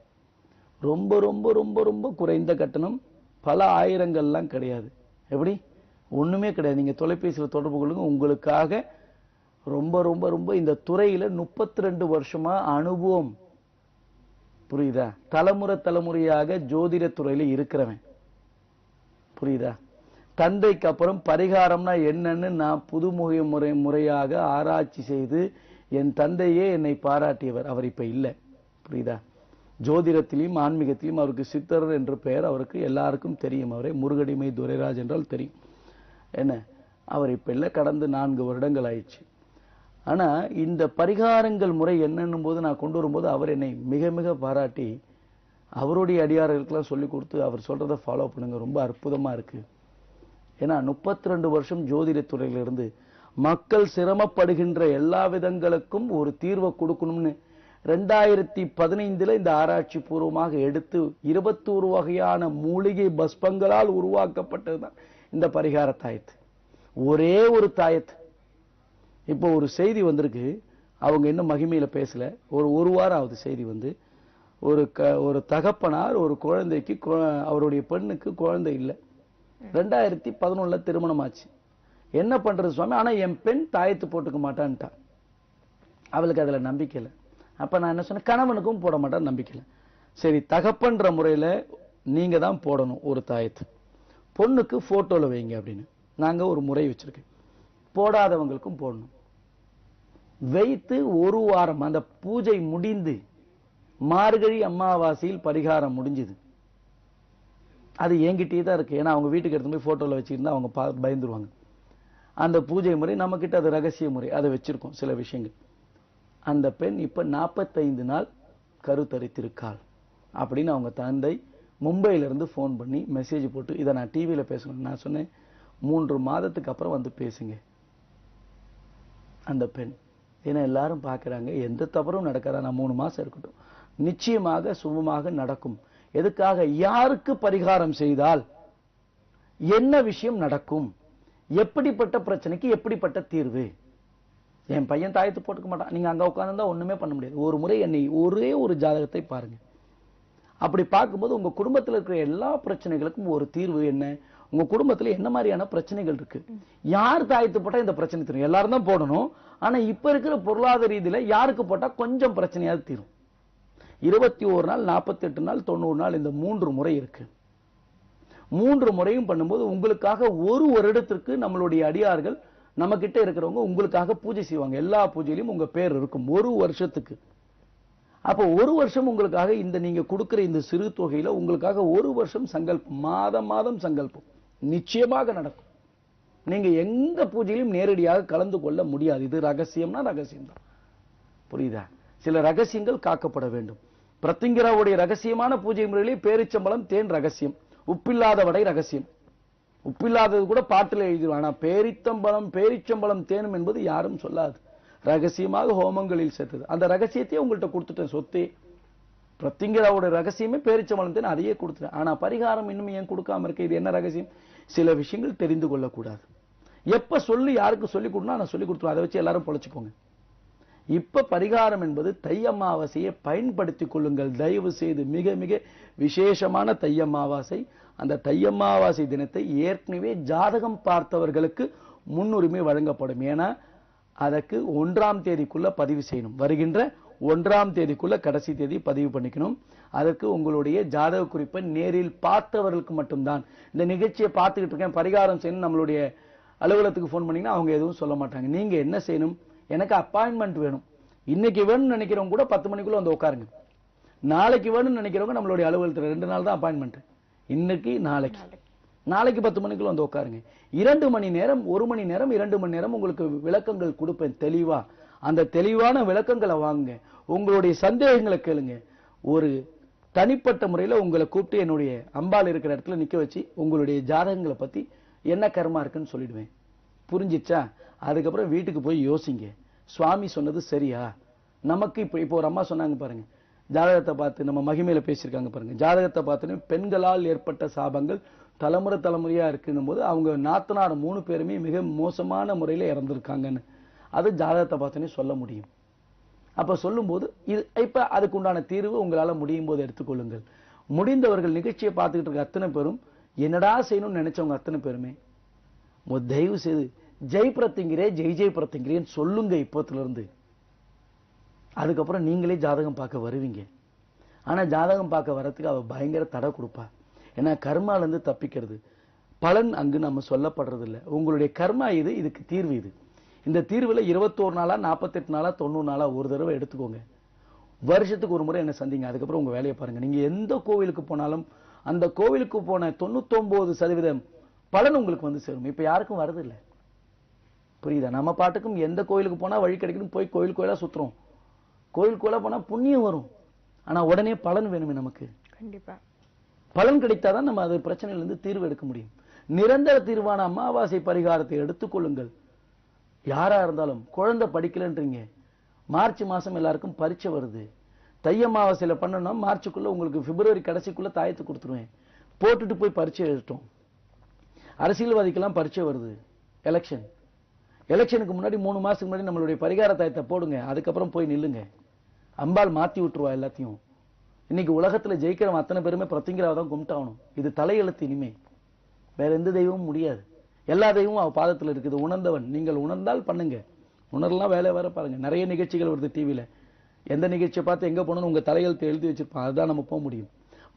ரொம்ப ரொம்ப ரொம்ப ரொம்ப குறைந்த கட்டணம், பல ஆயிரங்கள்லாம் கிடையாது. எப்படி? ஒண்ணுமே கிடையாது. நீங்க தொலைபேசியில் தொடர்பு கொள்ளுங்க. உங்களுக்காக ரொம்ப ரொம்ப ரொம்ப இந்த துறையில 32 வருஷமா அனுபவம், புரியுதா? தலைமுறையாக ஜோதிட துறையில இருக்கிறவன், புரியுதா? தந்தைக்கு அப்புறம் பரிகாரம்னா என்னன்னு நான் புதுமுக முறையாக ஆராய்ச்சி செய்து என் தந்தையே என்னை பாராட்டியவர். அவர் இப்ப இல்லை, புரியுதா? ஜோதிடத்திலையும் ஆன்மீகத்திலையும் அவருக்கு சித்தர் என்ற பெயர் அவருக்கு எல்லாருக்கும் தெரியும். அவரை முருகடிமை துரைராஜ் என்றால் தெரியும். என்ன, அவர் இப்ப இல்லை, கடந்து 4 வருடங்கள் ஆயிடுச்சு. ஆனா இந்த பரிகாரங்கள் முறை என்னன்னும் போது நான் கொண்டு வரும்போது அவர் என்னை மிக மிக பாராட்டி அவருடைய அடியார்களுக்கெல்லாம் சொல்லி கொடுத்து அவர் சொல்றதை ஃபாலோ பண்ணுங்க, ரொம்ப அற்புதமா இருக்கு. ஏன்னா 32 வருஷம் ஜோதிட துறையிலிருந்து மக்கள் சிரமப்படுகின்ற எல்லா விதங்களுக்கும் ஒரு தீர்வை கொடுக்கணும்னு 2015 இந்த ஆராய்ச்சி பூர்வமாக எடுத்து 21 வகையான மூலிகை பஸ்பங்களால் உருவாக்கப்பட்டதுதான் இந்த பரிகார தாயத்து. ஒரே ஒரு தாயத்து. இப்போ ஒரு செய்தி வந்திருக்கு, அவங்க இன்னும் மகிமையில பேசல, ஒரு வாரம் ஆகுது செய்தி வந்து. ஒரு தகப்பனார் ஒரு குழந்தைக்கு, அவருடைய பெண்ணுக்கு குழந்தை இல்லை, 2011 திருமணம் ஆச்சு. என்ன பண்றது சுவாமி, ஆனா என் பெண் தாயத்து போட்டுக்க மாட்டான்ட்டா. அவளுக்கு அதுல நம்பிக்கை இல்லை. அப்ப நான் என்ன சொன்னேன், கணவனுக்கும் போட மாட்டான்னு நம்பிக்கை இல்லை. சரி, தகப்பன்ற முறையில நீங்க தான் போடணும் ஒரு தாயத்து, பொண்ணுக்கு போட்டோல வைங்க அப்படின்னு நாங்க ஒரு முறை வச்சிருக்கேன். போடாதவங்களுக்கும் போடணும். வைத்து ஒரு வாரம் அந்த பூஜை முடிந்து மார்கழி அமாவாசையில் பரிகாரம் முடிஞ்சது. அது என்கிட்டயே தான் இருக்கு. ஏன்னா அவங்க வீட்டுக்கு எடுத்து போய் போட்டோல வச்சிருந்தா அவங்க பயந்துருவாங்க. அந்த பூஜை முறை நம்ம கிட்ட அது ரகசிய முறை, அதை வச்சிருக்கோம் சில விஷயங்கள். அந்த பெண் இப்ப 45 நாள் கருத்தரித்திருக்காள் அப்படின்னு அவங்க தந்தை மும்பையில இருந்து போன் பண்ணி மெசேஜ் போட்டு, இதை நான் டிவியில பேசணும். நான் சொன்னேன் 3 மாதத்துக்கு அப்புறம் வந்து பேசுங்க. அந்த பெண், ஏன்னா எல்லாரும் பார்க்கறாங்க, எந்த தவறும் நடக்காதா, நான் 3 மாசம் இருக்கட்டும், நிச்சயமாக சுபமாக நடக்கும். எதுக்காக? யாருக்கு பரிகாரம் செய்தால் என்ன விஷயம் நடக்கும், எப்படிப்பட்ட பிரச்சனைக்கு எப்படிப்பட்ட தீர்வு. என் பையன் தாயத்து போட்டுக்க மாட்டான், நீங்க அங்க உட்கார்ந்தா ஒண்ணுமே பண்ண முடியாது. ஒரு முறை என்னை ஒரே ஒரு ஜாதகத்தை பாருங்க. அப்படி பார்க்கும்போது உங்க குடும்பத்தில் இருக்கிற எல்லா பிரச்சனைகளுக்கும் ஒரு தீர்வு என்ன, உங்க குடும்பத்துல என்ன மாதிரியான பிரச்சனைகள் இருக்கு, யார் தாயத்து போட்டா இந்த பிரச்சனை தீரும். எல்லாரும் தான் போடணும், ஆனா இப்ப இருக்கிற பொருளாதார ரீதியில யாருக்கு போட்டா கொஞ்சம் பிரச்சனையாவது தீரும். 21 நாள், 48 நாள், 90 நாள், இந்த 3 முறை இருக்கு. 3 முறையும் பண்ணும்போது உங்களுக்காக ஒரு வருடத்திற்கு நம்மளுடைய அடியார்கள் நம்ம கிட்ட இருக்கிறவங்க உங்களுக்காக பூஜை செய்வாங்க. எல்லா பூஜையிலும் உங்க பேர் இருக்கும் ஒரு வருஷத்துக்கு. அப்போ ஒரு வருஷம் உங்களுக்காக இந்த நீங்க கொடுக்கிற இந்த சிறு தொகையில உங்களுக்காக ஒரு வருஷம் சங்கல்பம், மாதம் மாதம் சங்கல்பம் நிச்சயமாக நடக்கும். நீங்க எந்த பூஜையிலும் நேரடியாக கலந்து கொள்ள முடியாது. இது ரகசியம்னா ரகசியம்தான். புரியுதா? சில ரகசியங்கள் காக்கப்பட வேண்டும். பிரத்திங்கராவுடைய ரகசியமான பூஜை முறையிலே பேரிச்சம்பழம் தேன் ரகசியம், உப்பில்லாத வடை ரகசியம். உப்பில்லாதது கூட பாட்டில் எழுதிடுவான். ஆனா பேரிச்சம்பழம் தேனும் என்பது யாரும் சொல்லாது. ரகசியமாக ஹோமங்களில் சேர்த்தது. அந்த ரகசியத்தையே உங்கள்கிட்ட கொடுத்துட்டேன். சொத்தே பிரத்திங்கராவோட ரகசியமே பேரிச்சம்பழம் தேன், அதையே கொடுத்துட்டேன். ஆனா பரிகாரம் இன்னும் ஏன் கொடுக்காம இருக்க? இது என்ன ரகசியம்? சில விஷயங்கள் தெரிந்து கொள்ளக்கூடாது. எப்ப சொல்லி யாருக்கு சொல்லிக் கொடுனா நான் சொல்லி கொடுத்துருவேன். அதை வச்சு எல்லாரும் பொழைச்சுக்கோங்க. இப்ப பரிகாரம் என்பது தை அமாவாசையை பயன்படுத்திக் கொள்ளுங்கள் தயவு செய்து. மிக மிக விசேஷமான தை அமாவாசை. அந்த தை அமாவாசை தினத்தை ஏற்கனவே ஜாதகம் பார்த்தவர்களுக்கு முன்னுரிமை வழங்கப்படும். ஏன்னா அதற்கு 1ஆம் தேதிக்குள்ள பதிவு செய்யணும். வருகின்ற 1ஆம் தேதிக்குள்ள கடைசி தேதி பதிவு பண்ணிக்கணும். அதற்கு உங்களுடைய ஜாதக குறிப்பை நேரில் பார்த்தவர்களுக்கு மட்டும்தான். இந்த நிகழ்ச்சியை பார்த்துக்கிட்டு இருக்கேன் பரிகாரம் செய்யணும் நம்மளுடைய அலுவலகத்துக்கு போன் பண்ணீங்கன்னா அவங்க எதுவும் சொல்ல மாட்டாங்க. நீங்க என்ன செய்யணும்? எனக்கு அப்பாயின்மெண்ட் வேணும். இன்னைக்கு வேணும்னு நினைக்கிறவங்க கூட 10 மணிக்குள்ள வந்து உட்காருங்க. நாளைக்கு வேணும்னு நினைக்கிறவங்க நம்மளுடைய அலுவலகத்தில் 2 நாள் தான் அப்பாயின்மெண்ட். இன்னைக்கு நாளைக்கு 10 மணிக்குள்ள வந்து உட்காருங்க. 2 மணி நேரம் 1 மணி நேரம் 2 மணி நேரம் உங்களுக்கு விளக்கங்கள் கொடுப்பேன் தெளிவா. அந்த தெளிவான விளக்கங்களை வாங்குங்க. உங்களுடைய சந்தேகங்களை கேளுங்க. ஒரு தனிப்பட்ட முறையில உங்களை கூப்பிட்டு என்னுடைய அம்பாள் இருக்கிற இடத்துல நிக்க வச்சு உங்களுடைய ஜாதகங்களை பத்தி என்ன கர்மா இருக்குன்னு சொல்லிடுவேன். புரிஞ்சிச்சா? அதுக்கப்புறம் வீட்டுக்கு போய் யோசிங்க. சுவாமி சொன்னது சரியா? நமக்கு இப்போ ஒரு அம்மா சொன்னாங்க பாருங்க, ஜாதகத்தை பார்த்து நம்ம மகிமையில பேசியிருக்காங்க பாருங்க. ஜாதகத்தை பார்த்துன்னு பெண்களால் ஏற்பட்ட சாபங்கள் தலைமுறையா இருக்குன்னும் போது அவங்க நாத்தனார் 3 பேருமே மிக மோசமான முறையில இறந்திருக்காங்கன்னு அது ஜாதகத்தை பார்த்துன்னே சொல்ல முடியும். அப்ப சொல்லும்போது இது இப்ப அதுக்கு உண்டான தீர்வு உங்களால முடியும் போது எடுத்துக்கொள்ளுங்கள். முடிந்தவர்கள் நிகழ்ச்சியை பார்த்துக்கிட்டு இருக்க அத்தனை பேரும் என்னடா செய்யணும்னு நினைச்சவங்க அத்தனை பேருமே தயவு செய்து ஜெய் பிரத்திங்கிரே ஜெய் பிரத்திங்கிரேன்னு சொல்லுங்க இப்பத்துல இருந்து. அதுக்கப்புறம் நீங்களே ஜாதகம் பார்க்க வருவீங்க. ஆனா ஜாதகம் பார்க்க வர்றதுக்கு அவ பயங்கர தடை கொடுப்பா. ஏன்னா கர்மால இருந்து தப்பிக்கிறது பலன் அங்கு நம்ம சொல்லப்படுறது இல்லை. உங்களுடைய கர்மா இது, இதுக்கு தீர்வு இது. இந்த தீர்வுல 21 நாளா 48 நாளா 90 நாளா ஒரு தடவை எடுத்துக்கோங்க. வருஷத்துக்கு ஒரு முறை என்ன சந்திங்க. அதுக்கப்புறம் உங்க வேலையை பாருங்க. நீங்க எந்த கோவிலுக்கு போனாலும் அந்த கோவிலுக்கு போன 99% பலன் உங்களுக்கு வந்து சேரும். இப்ப யாருக்கும் வரது இல்லை. புரியுதா? நம்ம பாட்டுக்கும் எந்த கோயிலுக்கு போனா வழி கிடைக்கணும் போய் கோயில் கோயிலா சுத்துறோம். கோயில் கோயிலா போனா புண்ணியம் வரும். ஆனா உடனே பலன் வேணுமே நமக்கு. கண்டிப்பா பலன் கிடைத்தாதான் நம்ம அது பிரச்சனையில இருந்து தீர்வு எடுக்க முடியும். நிரந்தர தீர்வான அமாவாசை பரிகாரத்தை எடுத்துக்கொள்ளுங்கள். யாரா இருந்தாலும் குழந்தை படிக்கலன்றீங்க, மார்ச் மாசம் எல்லாருக்கும் பரீட்சை வருது. தை அமாவாசையில பண்ணணும்னா மார்ச்சுக்குள்ள உங்களுக்கு பிப்ரவரி கடைசிக்குள்ள தாயத்து கொடுத்துருவேன். போட்டுட்டு போய் பரீட்சை எழுதிட்டோம். அரசியல்வாதிக்கெல்லாம் பரீட்சை வருது. எலெக்ஷனுக்கு முன்னாடி 3 மாசத்துக்கு முன்னாடி நம்மளுடைய பரிகார தாயத்தை போடுங்க. அதுக்கப்புறம் போய் நில்லுங்க. அம்பாள் மாத்தி விட்டுருவா எல்லாத்தையும். இன்னைக்கு உலகத்துல ஜெயிக்கிறவன் அத்தனை பேருமே பிரத்திங்கராவை தான் கும்பிட்டாகணும். இது தலையெழுத்து. இனிமே வேற எந்த தெய்வமும் முடியாது. எல்லா தெய்வமும் அவ பாதத்துல இருக்குது. உணர்ந்தவன் நீங்கள் உணர்ந்தால் பண்ணுங்க. உணரலாம் வேலை வேற பாருங்க. நிறைய நிகழ்ச்சிகள் வருது டிவியில. எந்த நிகழ்ச்சியை பார்த்து எங்க போனோம்னு உங்க தலையெழுத்து எழுதி வச்சிருப்பான். அதுதான் நம்ம போக முடியும்.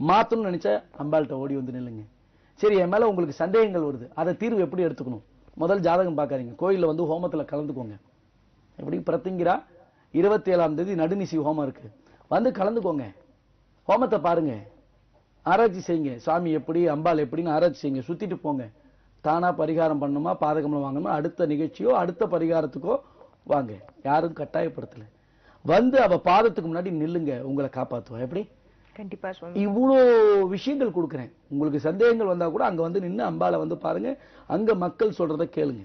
மாத்தணும்னு நினைச்சா அம்பாள்கிட்ட ஓடி வந்து நில்லுங்க. சரி, என் மேல உங்களுக்கு சந்தேகங்கள் வருது, அதை தீர்வு எப்படி எடுத்துக்கணும்? முதல் ஜாதகம் பார்க்காதீங்க. கோயில்ல வந்து ஹோமத்துல கலந்துக்கோங்க. எப்படி பிரத்திங்கிரா 27ஆம் தேதி நடுநிசி ஹோமம் இருக்கு. வந்து கலந்துக்கோங்க. ஹோமத்தை பாருங்க, ஆராய்ச்சி செய்யுங்க. சுவாமி எப்படி, அம்பாள் எப்படின்னு ஆராய்ச்சி செய்யுங்க. சுத்திட்டு போங்க. தானா பரிகாரம் பண்ணுமா, பாதகம்ல வாங்கணுமா, அடுத்த நிகழ்ச்சியோ அடுத்த பரிகாரத்துக்கோ வாங்க. யாரும் கட்டாயப்படுத்தல. வந்து அவ பாதத்துக்கு முன்னாடி நில்லுங்க. உங்களை காப்பாத்துவா. எப்படி? கண்டிப்பா சுவாமி. இவ்வளோ விஷயங்கள் கொடுக்குறேன். உங்களுக்கு சந்தேகங்கள் வந்தா கூட அங்க வந்து நின்று அம்பாளை வந்து பாருங்க. அங்க மக்கள் சொல்றதை கேளுங்க.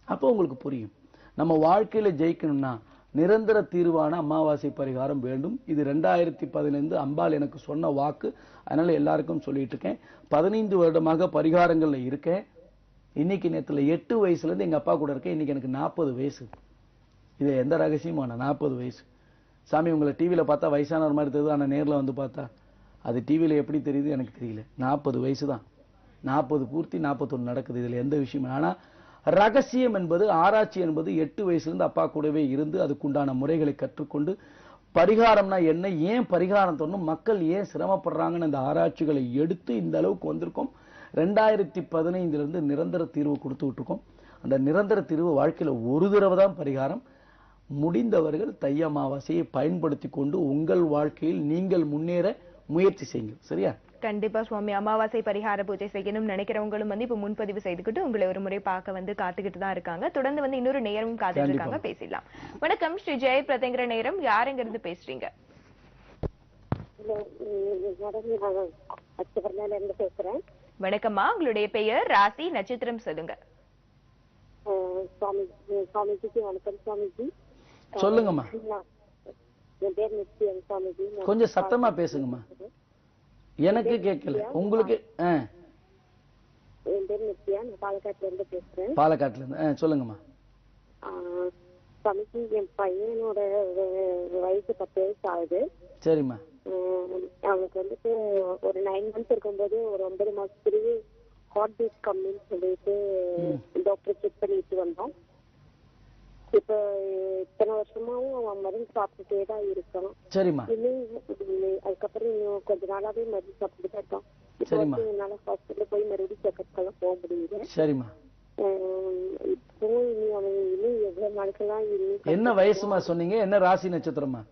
அப்போ உங்களுக்கு புரியும். நம்ம வாழ்க்கையில ஜெயிக்கணும்னா நிரந்தர தீர்வான அமாவாசை பரிகாரம் வேண்டும். இது 2015 அம்பாள் எனக்கு சொன்ன வாக்கு. அதனால எல்லாருக்கும் சொல்லிட்டு இருக்கேன். 15 வருடமாக பரிகாரங்கள்ல இருக்கேன். இன்னைக்கு நேரத்துல 8 வயசுல இருந்து எங்க அப்பா கூட இருக்கேன். இன்னைக்கு எனக்கு 40 வயசு. இது எந்த ரகசியமான 40 வயசு. சாமி உங்களை டிவியில பார்த்தா வயசானவர் மாதிரி தெரியுது, ஆனா நேர்ல வந்து பார்த்தா அது டிவியில எப்படி தெரியுது எனக்கு தெரியல. 40 வயசு தான். 40 பூர்த்தி 41 நடக்குது. இதுல எந்த விஷயம். ஆனா ரகசியம் என்பது, ஆராய்ச்சி என்பது 8 வயசுல இருந்து அப்பா கூடவே இருந்து அதுக்குண்டான முறைகளை கற்றுக்கொண்டு பரிகாரம்னா என்ன, ஏன் பரிகாரம் தரணும், மக்கள் ஏன் சிரமப்படுறாங்கன்னு அந்த ஆராய்ச்சிகளை எடுத்து இந்த அளவுக்கு வந்திருக்கோம். 2015 இருந்து நிரந்தர தீர்வு கொடுத்துட்டு இருக்கோம். அந்த நிரந்தர தீர்வு வாழ்க்கையில ஒரு தடவை தான் பரிகாரம். முடிந்தவர்கள் தை அமாவாசையை பயன்படுத்தி கொண்டு உங்கள் வாழ்க்கையில் நீங்கள் முன்னேற முயற்சி செய்யுங்கள். சரியா? கண்டிப்பா சுவாமி, அமாவாசை பரிகார பூஜை செய்யணும்னு நினைக்கிறவங்களும் வந்து இப்ப முன்பதிவு செய்துக்கிட்டு உங்களை ஒரு முறை பார்க்க வந்து காத்துக்கிட்டு தான் இருக்காங்க. தொடர்ந்து வந்து இன்னொரு நேரமும் காத்துட்டு இருக்காங்க, பேசிடலாம். வணக்கம் ஸ்ரீ ஜெய் பிரத்யங்கர நேரம், யாருங்க இருந்து பேசுறீங்க? பேசுறேன். வணக்கம்மா, உங்களுடைய பெயர், ராசி, நட்சத்திரம் சொல்லுங்க. சுவாமிஜிக்கு வணக்கம். சுவாமிஜி சொல்லுங்கம்மா. என் பேர் நித்யம் சுவாமிஜி. கொஞ்சம் சத்தமா பேசுங்கம்மா, எனக்கு கேட்கல. உங்களுக்கு? என் பேர் நித்யா, நான் பாலக்காட்டுல இருந்து பேசுறேன். பாலக்காட்டுல இருந்து சொல்லுங்கம்மா. சுவாமிஜி, என் பையனோட வயசு 10 வயசு ஆகுது. சரிம்மா. அவனுக்கு வந்துட்டு ஒரு 9 months இருக்கும்போது ஒரு 9 மாசத்துலயே ஹார்ட் பீட் கம்மின்னு சொல்லிட்டு டாக்டர் செக் பண்ணிட்டு வந்தோம். இப்ப இத்தனை வருஷமாவும் அவன் மருந்து சாப்பிட்டுட்டே தான் இருக்கான். சரிம்மா. அதுக்கப்புறம் இன்னும் கொஞ்ச நாளாவே மருந்து சாப்பிட்டு தான் இருக்கான். இப்போ என்னால ஹாஸ்பிட்டல் போய் மறுபடியும் செக்அப்கெல்லாம் போக முடியுது. சரிம்மா. இப்போ இனி அவன் இன்னும் எவ்வளவு நாளுக்கெல்லாம் என்ன வயசுமா சொன்னீங்க? என்ன ராசி நட்சத்திரமா?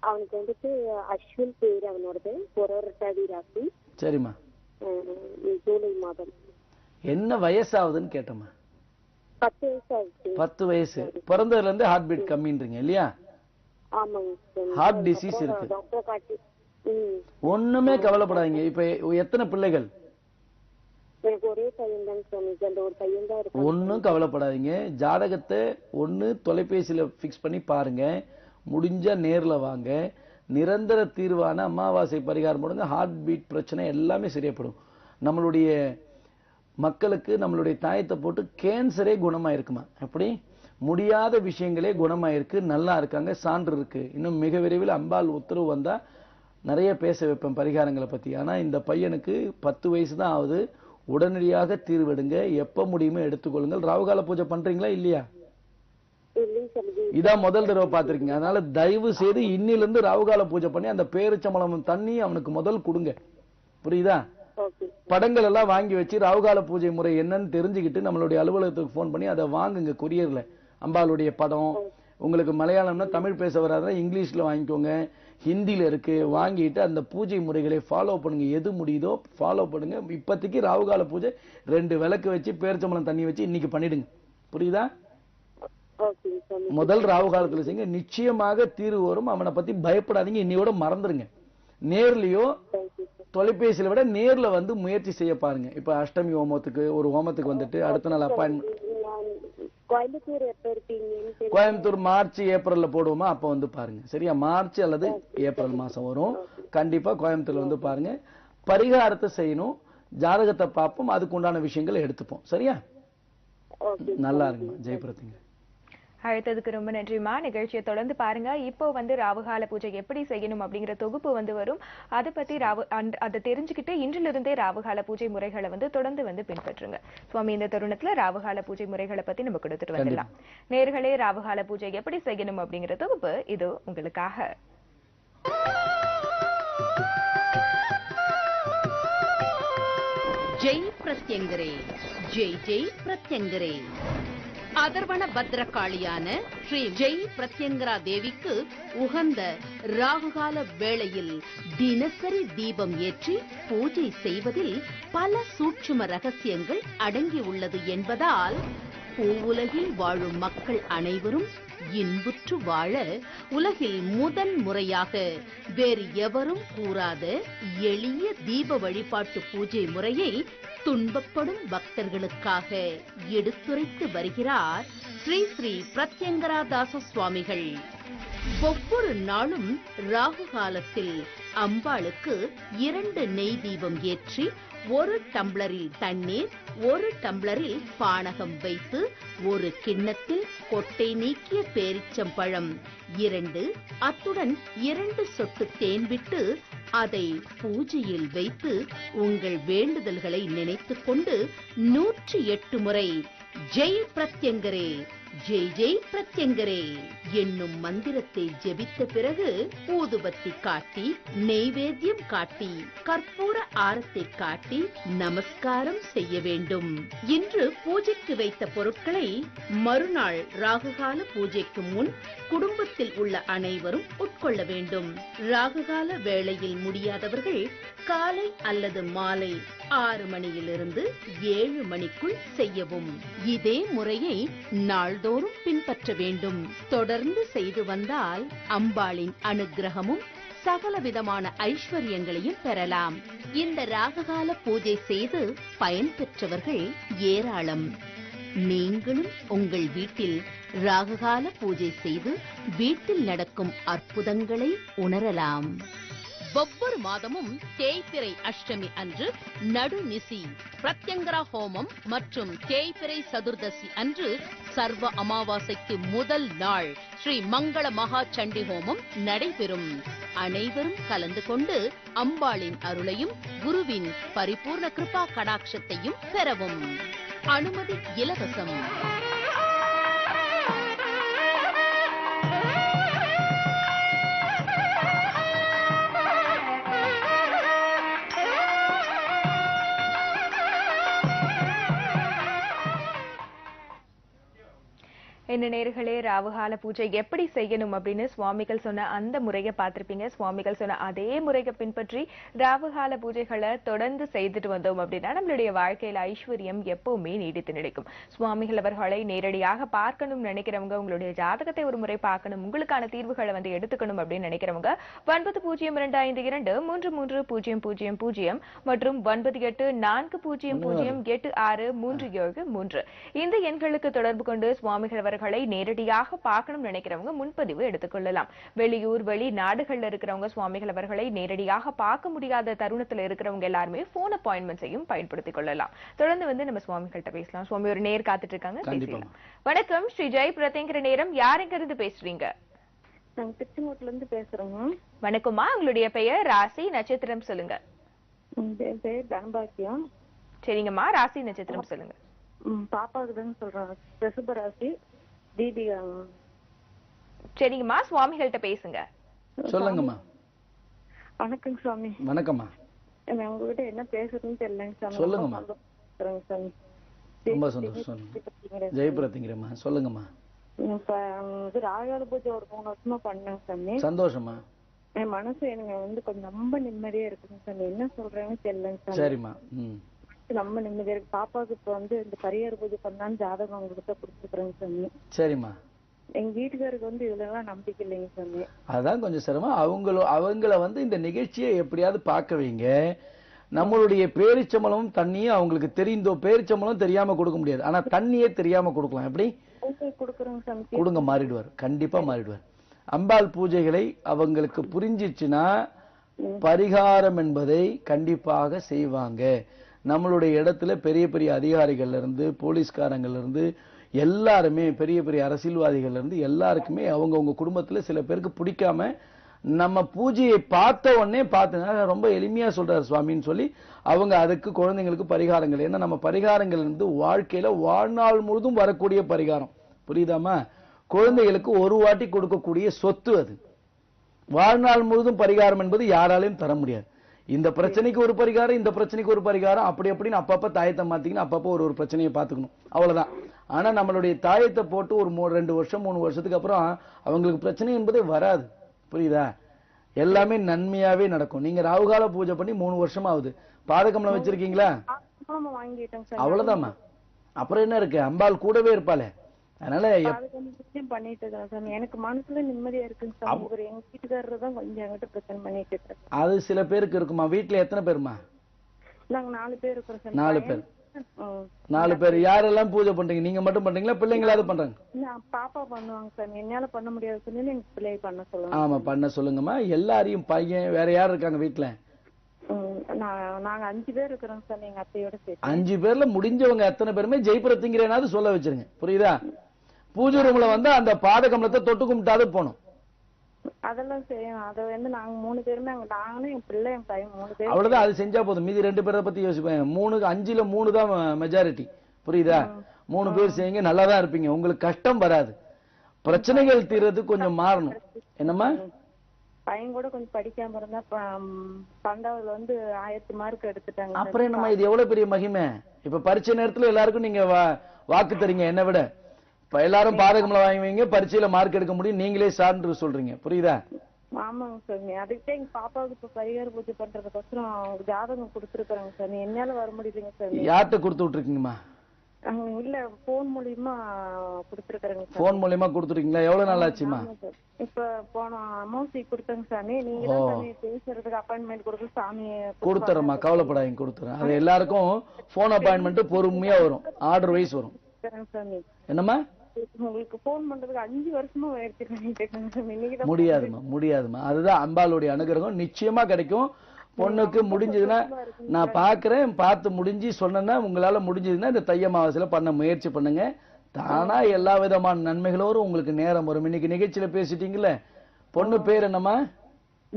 அவனுக்கு வந்துட்டு அஸ்வின் பேர் அவனோடது, புரட்டாதி ராசி. சரிம்மா. ஜூலை மாதம். என்ன வயசாகுதுன்னு கேட்டம்மா. 10 வயசு ஆகுது. 10 வயசு. பிறந்ததுல இருந்து ஹார்ட் பீட் கம்மின்றீங்க இல்லையா? ஆமாங்க. ஹார்ட் டிசீஸ் இருக்கு. டாக்டர் காட்டி ஒண்ணுமே கவலைப்படாதீங்க. இப்ப எத்தனை பிள்ளைகள்? எனக்கு ஒரே பையன் தான் சொன்னீங்க. அந்த ஒரு பையன் தான் இருக்கு. ஒன்னும் கவலைப்படாதீங்க. ஜாதகத்தை ஒண்ணு தொலைபேசியில பிக்ஸ் பண்ணி பாருங்க, முடிஞ்சா நேர்ல வாங்க. நிரந்தர தீர்வான அமாவாசை பரிகாரம் போடுங்க. ஹார்ட் பீட் பிரச்சனை எல்லாமே சரியாப்படும். நம்மளுடைய மக்களுக்கு நம்மளுடைய தாயத்தை போட்டு கேன்சரே குணமாயிருக்குமா? அப்படி முடியாத விஷயங்களே குணமாயிருக்கு, நல்லா இருக்காங்க, சான்று இருக்கு. இன்னும் மிக விரைவில் அம்பாள் உத்தரவு வந்தா நிறைய பேச வைப்பேன் பரிகாரங்களை பத்தி. ஆனா இந்த பையனுக்கு 10 வயசு தான் ஆகுது. உடனடியாக தீர்வெடுங்க, எப்ப முடியுமோ எடுத்துக்கொள்ளுங்கள். ராகுகால பூஜை பண்றீங்களா இல்லையா? இதான் முதல் தடவை பார்த்திருக்கீங்க. அதனால தயவு செய்து இன்னில இருந்து ராகுகால பூஜை பண்ணி அந்த பேரிச்சம்பழம் தண்ணி அவனுக்கு முதல் கொடுங்க. புரியுதா? படங்கள் எல்லாம் வாங்கி வச்சு ராகுகால பூஜை முறை என்னன்னு தெரிஞ்சுக்கிட்டு நம்மளுடைய அலுவலகத்துக்கு போன் பண்ணி அதை வாங்குங்க கொரியர்ல. அம்பாளுடைய படம். உங்களுக்கு மலையாளம்னா தமிழ் பேச வராதுன்னா இங்கிலீஷ்ல வாங்கிக்கோங்க, ஹிந்தியில இருக்கு. வாங்கிட்டு அந்த பூஜை முறைகளை ஃபாலோ பண்ணுங்க. எது முடியுதோ ஃபாலோ பண்ணுங்க. இப்போதைக்கு ராகுகால பூஜை 2 விளக்கு வச்சு பேரிச்சம்பழம் தண்ணி வச்சு இன்னைக்கு பண்ணிடுங்க. புரியுதா? முதல் ராகு காலத்துல செய்யுங்க, நிச்சயமாக தீர்வு வரும். அவனை பத்தி பயப்படாதீங்க, இன்னையோட மறந்துருங்க. நேர்லயோ தொலைபேசியில விட நேர்ல வந்து முயற்சி செய்ய பாருங்க. இப்ப அஷ்டமி ஹோமத்துக்கு ஒரு ஹோமத்துக்கு வந்துட்டு அடுத்த நாள் அப்பாயின்மெண்ட். கோயம்புத்தூர் மார்ச் ஏப்ரல்ல போடுவோமா, அப்ப வந்து பாருங்க. சரியா? மார்ச் அல்லது ஏப்ரல் மாசம் வரும். கண்டிப்பா கோயம்புத்தூர்ல வந்து பாருங்க. பரிகாரத்தை செய்யணும், ஜாதகத்தை பார்ப்போம், அதுக்கு உண்டான விஷயங்களை எடுத்துப்போம். சரியா? நல்லா இருக்குமா? ஜெயபிரதிங்க. அழைத்ததுக்கு ரொம்ப நன்றிமா. நிகழ்ச்சியை தொடர்ந்து பாருங்க. இப்போ வந்து ராவுகால பூஜை எப்படி செய்யணும் அப்படிங்கிற தொகுப்பு வந்து வரும். அதை பத்தி அதை தெரிஞ்சுக்கிட்டு இன்றிலிருந்தே ராவுகால பூஜை முறைகளை வந்து தொடர்ந்து வந்து பின்பற்றுங்க. சுவாமி, இந்த தருணத்துல ராவுகால பூஜை முறைகளை பத்தி நம்ம கொடுத்துட்டு வந்துடலாம். நேர்களே, ராவுகால பூஜை எப்படி செய்யணும் அப்படிங்கிற தொகுப்பு இது உங்களுக்காக. ஜெய் பிரத்யங்கரே, ஜெய் ஜெய் பிரத்யங்கரே. அதர்வண பத்ரகாளியான ஸ்ரீ ஜெய் பிரத்யங்கரா தேவிக்கு உகந்த ராகுகால வேளையில் தினசரி தீபம் ஏற்றி பூஜை செய்வதில் பல சூட்சும ரகசியங்கள் அடங்கியுள்ளது என்பதால் பூவுலகில் வாழும் மக்கள் அனைவரும் இன்புற்று வாழ உலகில் முதன் முறையாக வேறு எவரும் கூறாத எளிய தீப வழிபாட்டு பூஜை முறையை துன்பப்படும் பக்தர்களுக்காக எடுத்துரைத்து வருகிறார் ஸ்ரீ ஸ்ரீ பிரத்யங்கராதாச சுவாமிகள். ஒவ்வொரு நாளும் ராகு காலத்தில் அம்பாளுக்கு 2 நெய் தீபம் ஏற்றி 1 டம்ளரில் தண்ணீர், 1 டம்ளரில் பானகம் வைத்து 1 கிண்ணத்தில் கொட்டை நீக்கிய பேரிச்சம்பழம் 2, அத்துடன் 2 சொட்டு தேன் விட்டு அதை பூஜையில் வைத்து உங்கள் வேண்டுதல்களை நினைத்துக் கொண்டு 108 முறை ஜெய் பிரத்யங்கரே, ஜெய் ஜெய் பிரத்யங்கரே என்னும் மந்திரத்தை ஜெபித்த பிறகு ஊதுபத்தி காட்டி, நெய்வேத்தியம் காட்டி, கற்பூர ஆரத்தை காட்டி நமஸ்காரம் செய்ய வேண்டும். இன்று பூஜைக்கு வைத்த பொருட்களை மறுநாள் ராகுகால பூஜைக்கு முன் குடும்பத்தில் உள்ள அனைவரும் மேற்கொள்ள வேண்டும். ராகுகால வேளையில் முடியாதவர்கள் காலை அல்லது மாலை 6 மணியிலிருந்து 7 மணிக்குள் செய்யவும். இதே முறையை நாள்தோறும் பின்பற்ற வேண்டும். தொடர்ந்து செய்து வந்தால் அம்பாளின் அனுக்கிரகமும் சகலவிதமான ஐஸ்வர்யங்களையும் பெறலாம். இந்த ராககால பூஜை செய்து பயன் பெற்றவர்கள் ஏராளம். நீங்களும் உங்கள் வீட்டில் ராககால பூஜை செய்து வீட்டில் நடக்கும் அற்புதங்களை உணரலாம். ஒவ்வொரு மாதமும் தேய்பிறை அஷ்டமி அன்று நடுநிசி பிரத்யங்கரா ஹோமம் மற்றும் தேய்பிறை சதுர்தசி அன்று சர்வ அமாவாசைக்கு முதல் நாள் ஸ்ரீ மங்கள மகா சண்டி ஹோமம் நடைபெறும். அனைவரும் கலந்து கொண்டு அம்பாளின் அருளையும் குருவின் பரிபூர்ண கிருபா கடாட்சத்தையும் பெறவும். அனுமதி இலவசம். என்ன நேர்களே, ராவுகால பூஜை எப்படி செய்யணும் அப்படின்னு சுவாமிகள் சொன்ன அந்த முறையை பார்த்திருப்பீங்க. சுவாமிகள் சொன்ன அதே முறையை பின்பற்றி ராவுகால பூஜைகளை தொடர்ந்து செய்துட்டு வந்தோம் அப்படின்னா நம்மளுடைய வாழ்க்கையில ஐஸ்வர்யம் எப்பவுமே நீடித்து நிலைக்கும். சுவாமிகள் அவர்களை நேரடியாக பார்க்கணும் நினைக்கிறவங்க, உங்களுடைய ஜாதகத்தை ஒரு முறை பார்க்கணும், உங்களுக்கான தீர்வுகளை எடுத்துக்கணும் அப்படின்னு நினைக்கிறவங்க 9002533000 மற்றும் 9840086373 இந்த எண்களுக்கு தொடர்பு கொண்டு சுவாமிகள் அவர்கள் நேரடியாக பார்க்கணும் நினைக்கிறவங்க முன்பதிவு எடுத்துக்கொள்ளலாம். வெளியூர் வெளி நாடுகள்ல இருக்கிறவங்க சுவாமிகள் அவர்களை நேரடியாக பார்க்க முடியாத தருணத்துல இருக்கிறவங்க எல்லாருமே போன் அப்பாயின்மெண்ட்ஸையும் பயன்படுத்திக் கொள்ளலாம். தொடர்ந்து நம்ம சுவாமிகள்கிட்ட பேசலாம். சுவாமி ஒரு நேர் காத்துட்டு இருக்காங்க, பேசலாம். வணக்கம், ஸ்ரீ ஜெய் பிரத்யங்கர நேரம். யாருங்க இருந்து பேசுறீங்க? நாங்க திருச்செங்கோட்டுல இருந்து பேசுறோங்க. வணக்கம்மா, உங்களுடைய பெயர், ராசி, நட்சத்திரம் சொல்லுங்க. பேர் தனபாக்கியம். சரிங்கம்மா, ராசி நட்சத்திரம் சொல்லுங்க. பாப்பாவுக்கு தான் சொல்றேன். ரிஷப ராசி, தீபிகா. சரிங்கம்மா, சுவாமிகள்கிட்ட பேசுங்க. சொல்லுங்கம்மா. வணக்கம் சுவாமி. வணக்கம்மா. உங்ககிட்ட என்ன பேசுறதுன்னு தெரியலங்க சாமி. சொல்லுங்கம்மா. சாமி ரொம்ப சந்தோஷம். ஜெய் பிரத்யங்கரம்மா, சொல்லுங்கம்மா. ராகால பூஜை ஒரு 3 வருஷமா பண்ணேங்க சாமி. சந்தோஷமா. என் மனசு எனக்கு கொஞ்சம் ரொம்ப நிம்மதியா இருக்குங்க சாமி. என்ன சொல்றேன்னு தெரியலங்க சாமி. சரிம்மா. ரொம்ப நிம்மதியா இருக்கு. பாப்பாவுக்கு இப்ப இந்த பரிகார பூஜை பண்ணான்னு ஜாதகம் அவங்ககிட்ட கொடுத்துக்கிறேங்க சாமி. சரிம்மா. எங்க வீட்டுக்காருக்கு இதுல எல்லாம் நம்பிக்கை இல்லைங்க சாமி. அதான் கொஞ்சம் சிரமம். அவங்கள இந்த நிகழ்ச்சியை எப்படியாவது பார்க்க வைங்க. நம்மளுடைய பேரிச்சம்பளமும் தண்ணியும் அவங்களுக்கு தெரிந்தோ, பேரிச்சம்பளம் தெரியாம கொடுக்க முடியாது, ஆனா தண்ணியே தெரியாம கொடுக்கலாம். எப்படி கொடுக்குறோங்க சாமி? கொடுங்க, மாறிடுவார், கண்டிப்பா மாறிடுவார். அம்பாள் பூஜைகளை அவங்களுக்கு புரிஞ்சிச்சுன்னா பரிகாரம் என்பதை கண்டிப்பாக செய்வாங்க. நம்மளுடைய இடத்துல பெரிய பெரிய அதிகாரிகள்ல இருந்து, போலீஸ்காரங்கள்ல இருந்து, எல்லாருமே பெரிய பெரிய அரசியல்வாதிகள்ல இருந்து எல்லாருக்குமே அவங்கவுங்க குடும்பத்துல சில பேருக்கு பிடிக்காம நம்ம பூஜையை பார்த்த உடனே பார்த்து ரொம்ப எளிமையா சொல்றாரு சுவாமின்னு சொல்லி அவங்க அதுக்கு குழந்தைங்களுக்கு பரிகாரங்கள், ஏன்னா நம்ம பரிகாரங்கள் வாழ்க்கையில வாழ்நாள் முழுதும் வரக்கூடிய பரிகாரம், புரியுதாமா? குழந்தைகளுக்கு ஒரு வாட்டி கொடுக்கக்கூடிய சொத்து அது. வாழ்நாள் முழுதும் பரிகாரம் என்பது யாராலையும் தர முடியாது. இந்த பிரச்சனைக்கு ஒரு பரிகாரம், இந்த பிரச்சனைக்கு ஒரு பரிகாரம், அப்படி அப்படின்னு அப்பப்ப தாயத்தை மாத்திக்கணும், அப்பப்போ ஒரு பிரச்சனையை பார்த்துக்கணும், அவ்வளவுதான். ஆனா நம்மளுடைய தாயத்தை போட்டு ஒரு 2 வருஷம் 3 வருஷத்துக்கு அப்புறம் அவங்களுக்கு பிரச்சனை என்பதே வராது, புரியுதா? எல்லாமே நன்மையாவே நடக்கும். நீங்க ராகுகால பூஜை பண்ணி 3 வருஷம் ஆகுது. பாதகம்லாம் வச்சிருக்கீங்களா? அவ்வளவுதாம்மா. அப்புறம் என்ன இருக்கு, அம்பாள் கூடவே இருப்பாளே. அதனால பண்ணிட்டு எனக்கு மனசுல நிம்மதியா இருக்குங்க சாமி. எங்க வீட்டுக்காரர் தான் கொஞ்சம் என்கிட்ட பிரச்சனை பண்ணிட்டு இருக்காரு. அது சில பேருக்கு இருக்குமா. வீட்டுல எத்தனை பேருமா? நாங்க 4 பேர் இருக்கிறோம் சார். 4 பேர். 4 பேர். யாரெல்லாம் பூஜை பண்றீங்க? நீங்க மட்டும் பண்றீங்களா, பிள்ளைங்களாவது பண்றாங்க? பாப்பா பண்ணுவாங்க சார். என்னால பண்ண முடியாது சொல்லி எங்க பிள்ளை பண்ண சொல்லுங்க. ஆமா, பண்ண சொல்லுங்கம்மா. எல்லாரையும் பையன் வேற யார் இருக்காங்க வீட்டுல? நாங்க 5 பேர் இருக்கிறோம் சார், எங்க அத்தையோட சேர்த்து. 5 பேர்ல முடிஞ்சவங்க அத்தனை பேருமே ஜெய் பிரத்யங்கரேனாவது சொல்ல வச்சிருங்க, புரியுதா? பூஜை ரூம்ல அந்த பாத கமலத்தை தொட்டு கும்பிட்டாது போகணும். அதெல்லாம் செய்யணும். அதை நாங்க 3 பேருமே, நானும் என் பிள்ளை என் பையன் 3 பேர். அவ்வளவுதான். அது செஞ்சா போதும். மீதி 2 பேரை பத்தி யோசிப்பேன். 5ல 3 தான் மெஜாரிட்டி, புரியுதா? 3 பேர் செய்யுங்க, நல்லாதான் இருப்பீங்க. உங்களுக்கு கஷ்டம் வராது. பிரச்சனைகள் தீர்றது கொஞ்சம் மாறணும். என்னம்மா? பையன் கூட கொஞ்சம் படிக்காம இருந்தா 12ல 1000 மார்க் எடுத்துட்டாங்க. அப்புறம் என்னம்மா, இது எவ்வளவு பெரிய மகிமை. இப்ப பரீட்சை நேரத்துல எல்லாருக்கும் நீங்க வாக்கு தரீங்க. என்ன விட இப்ப எல்லாரும் பாதகம்ல வாங்குவீங்க, பரீட்சையில மார்க் எடுக்க முடியும், நீங்களே சான்று சொல்றீங்க, புரியுதா? ஆமாங்க சாமி. அதுக்கிட்டே எங்க பாப்பாவுக்கு இப்ப பரிகார பூஜை பண்றதுக்கோசரம் அவங்க ஜாதகம் கொடுத்துருக்காங்க சாமி. என்னால வர முடியலைங்க சாமி. யார்கிட்ட கொடுத்து விட்டுருக்கீங்கம்மா? இல்ல போன் மூலியமா கொடுத்துருக்காங்க. போன் மூலியமா கொடுத்துருக்கீங்களா? எவ்வளவு நாள் ஆச்சுமா? இப்ப போன அமௌண்ட் கொடுத்தங்க சாமி. நீங்க தான் சாமி பேசுறதுக்கு அப்பாயின்மெண்ட் கொடுத்து சாமி கொடுத்துறேம்மா, கவலைப்படாதீங்க, கொடுத்துறேன். அது எல்லாருக்கும் போன் அப்பாயின்மெண்ட் பொறுமையா வரும், ஆர்டர் வைஸ் வரும் சாமி. என்னம்மா? உங்களுக்கு போன் பண்றதுக்கு 5 வருஷமா ஆயிடுச்சு. முடியாதுமா. அதுதான் அம்பாளுடைய அனுகிரகம் நிச்சயமா கிடைக்கும். பொண்ணுக்கு முடிஞ்சதுன்னா நான் பாக்குறேன், பார்த்து முடிஞ்சு சொன்னா உங்களால முடிஞ்சதுன்னா இந்த தை அமாவாசையில பண்ண முயற்சி பண்ணுங்க. தானா எல்லா விதமான நன்மைகளோடும் உங்களுக்கு நேரம் வரும். இன்னைக்கு நிகழ்ச்சியில பேசிட்டீங்கல்ல, பொண்ணு பேர் என்னம்மா?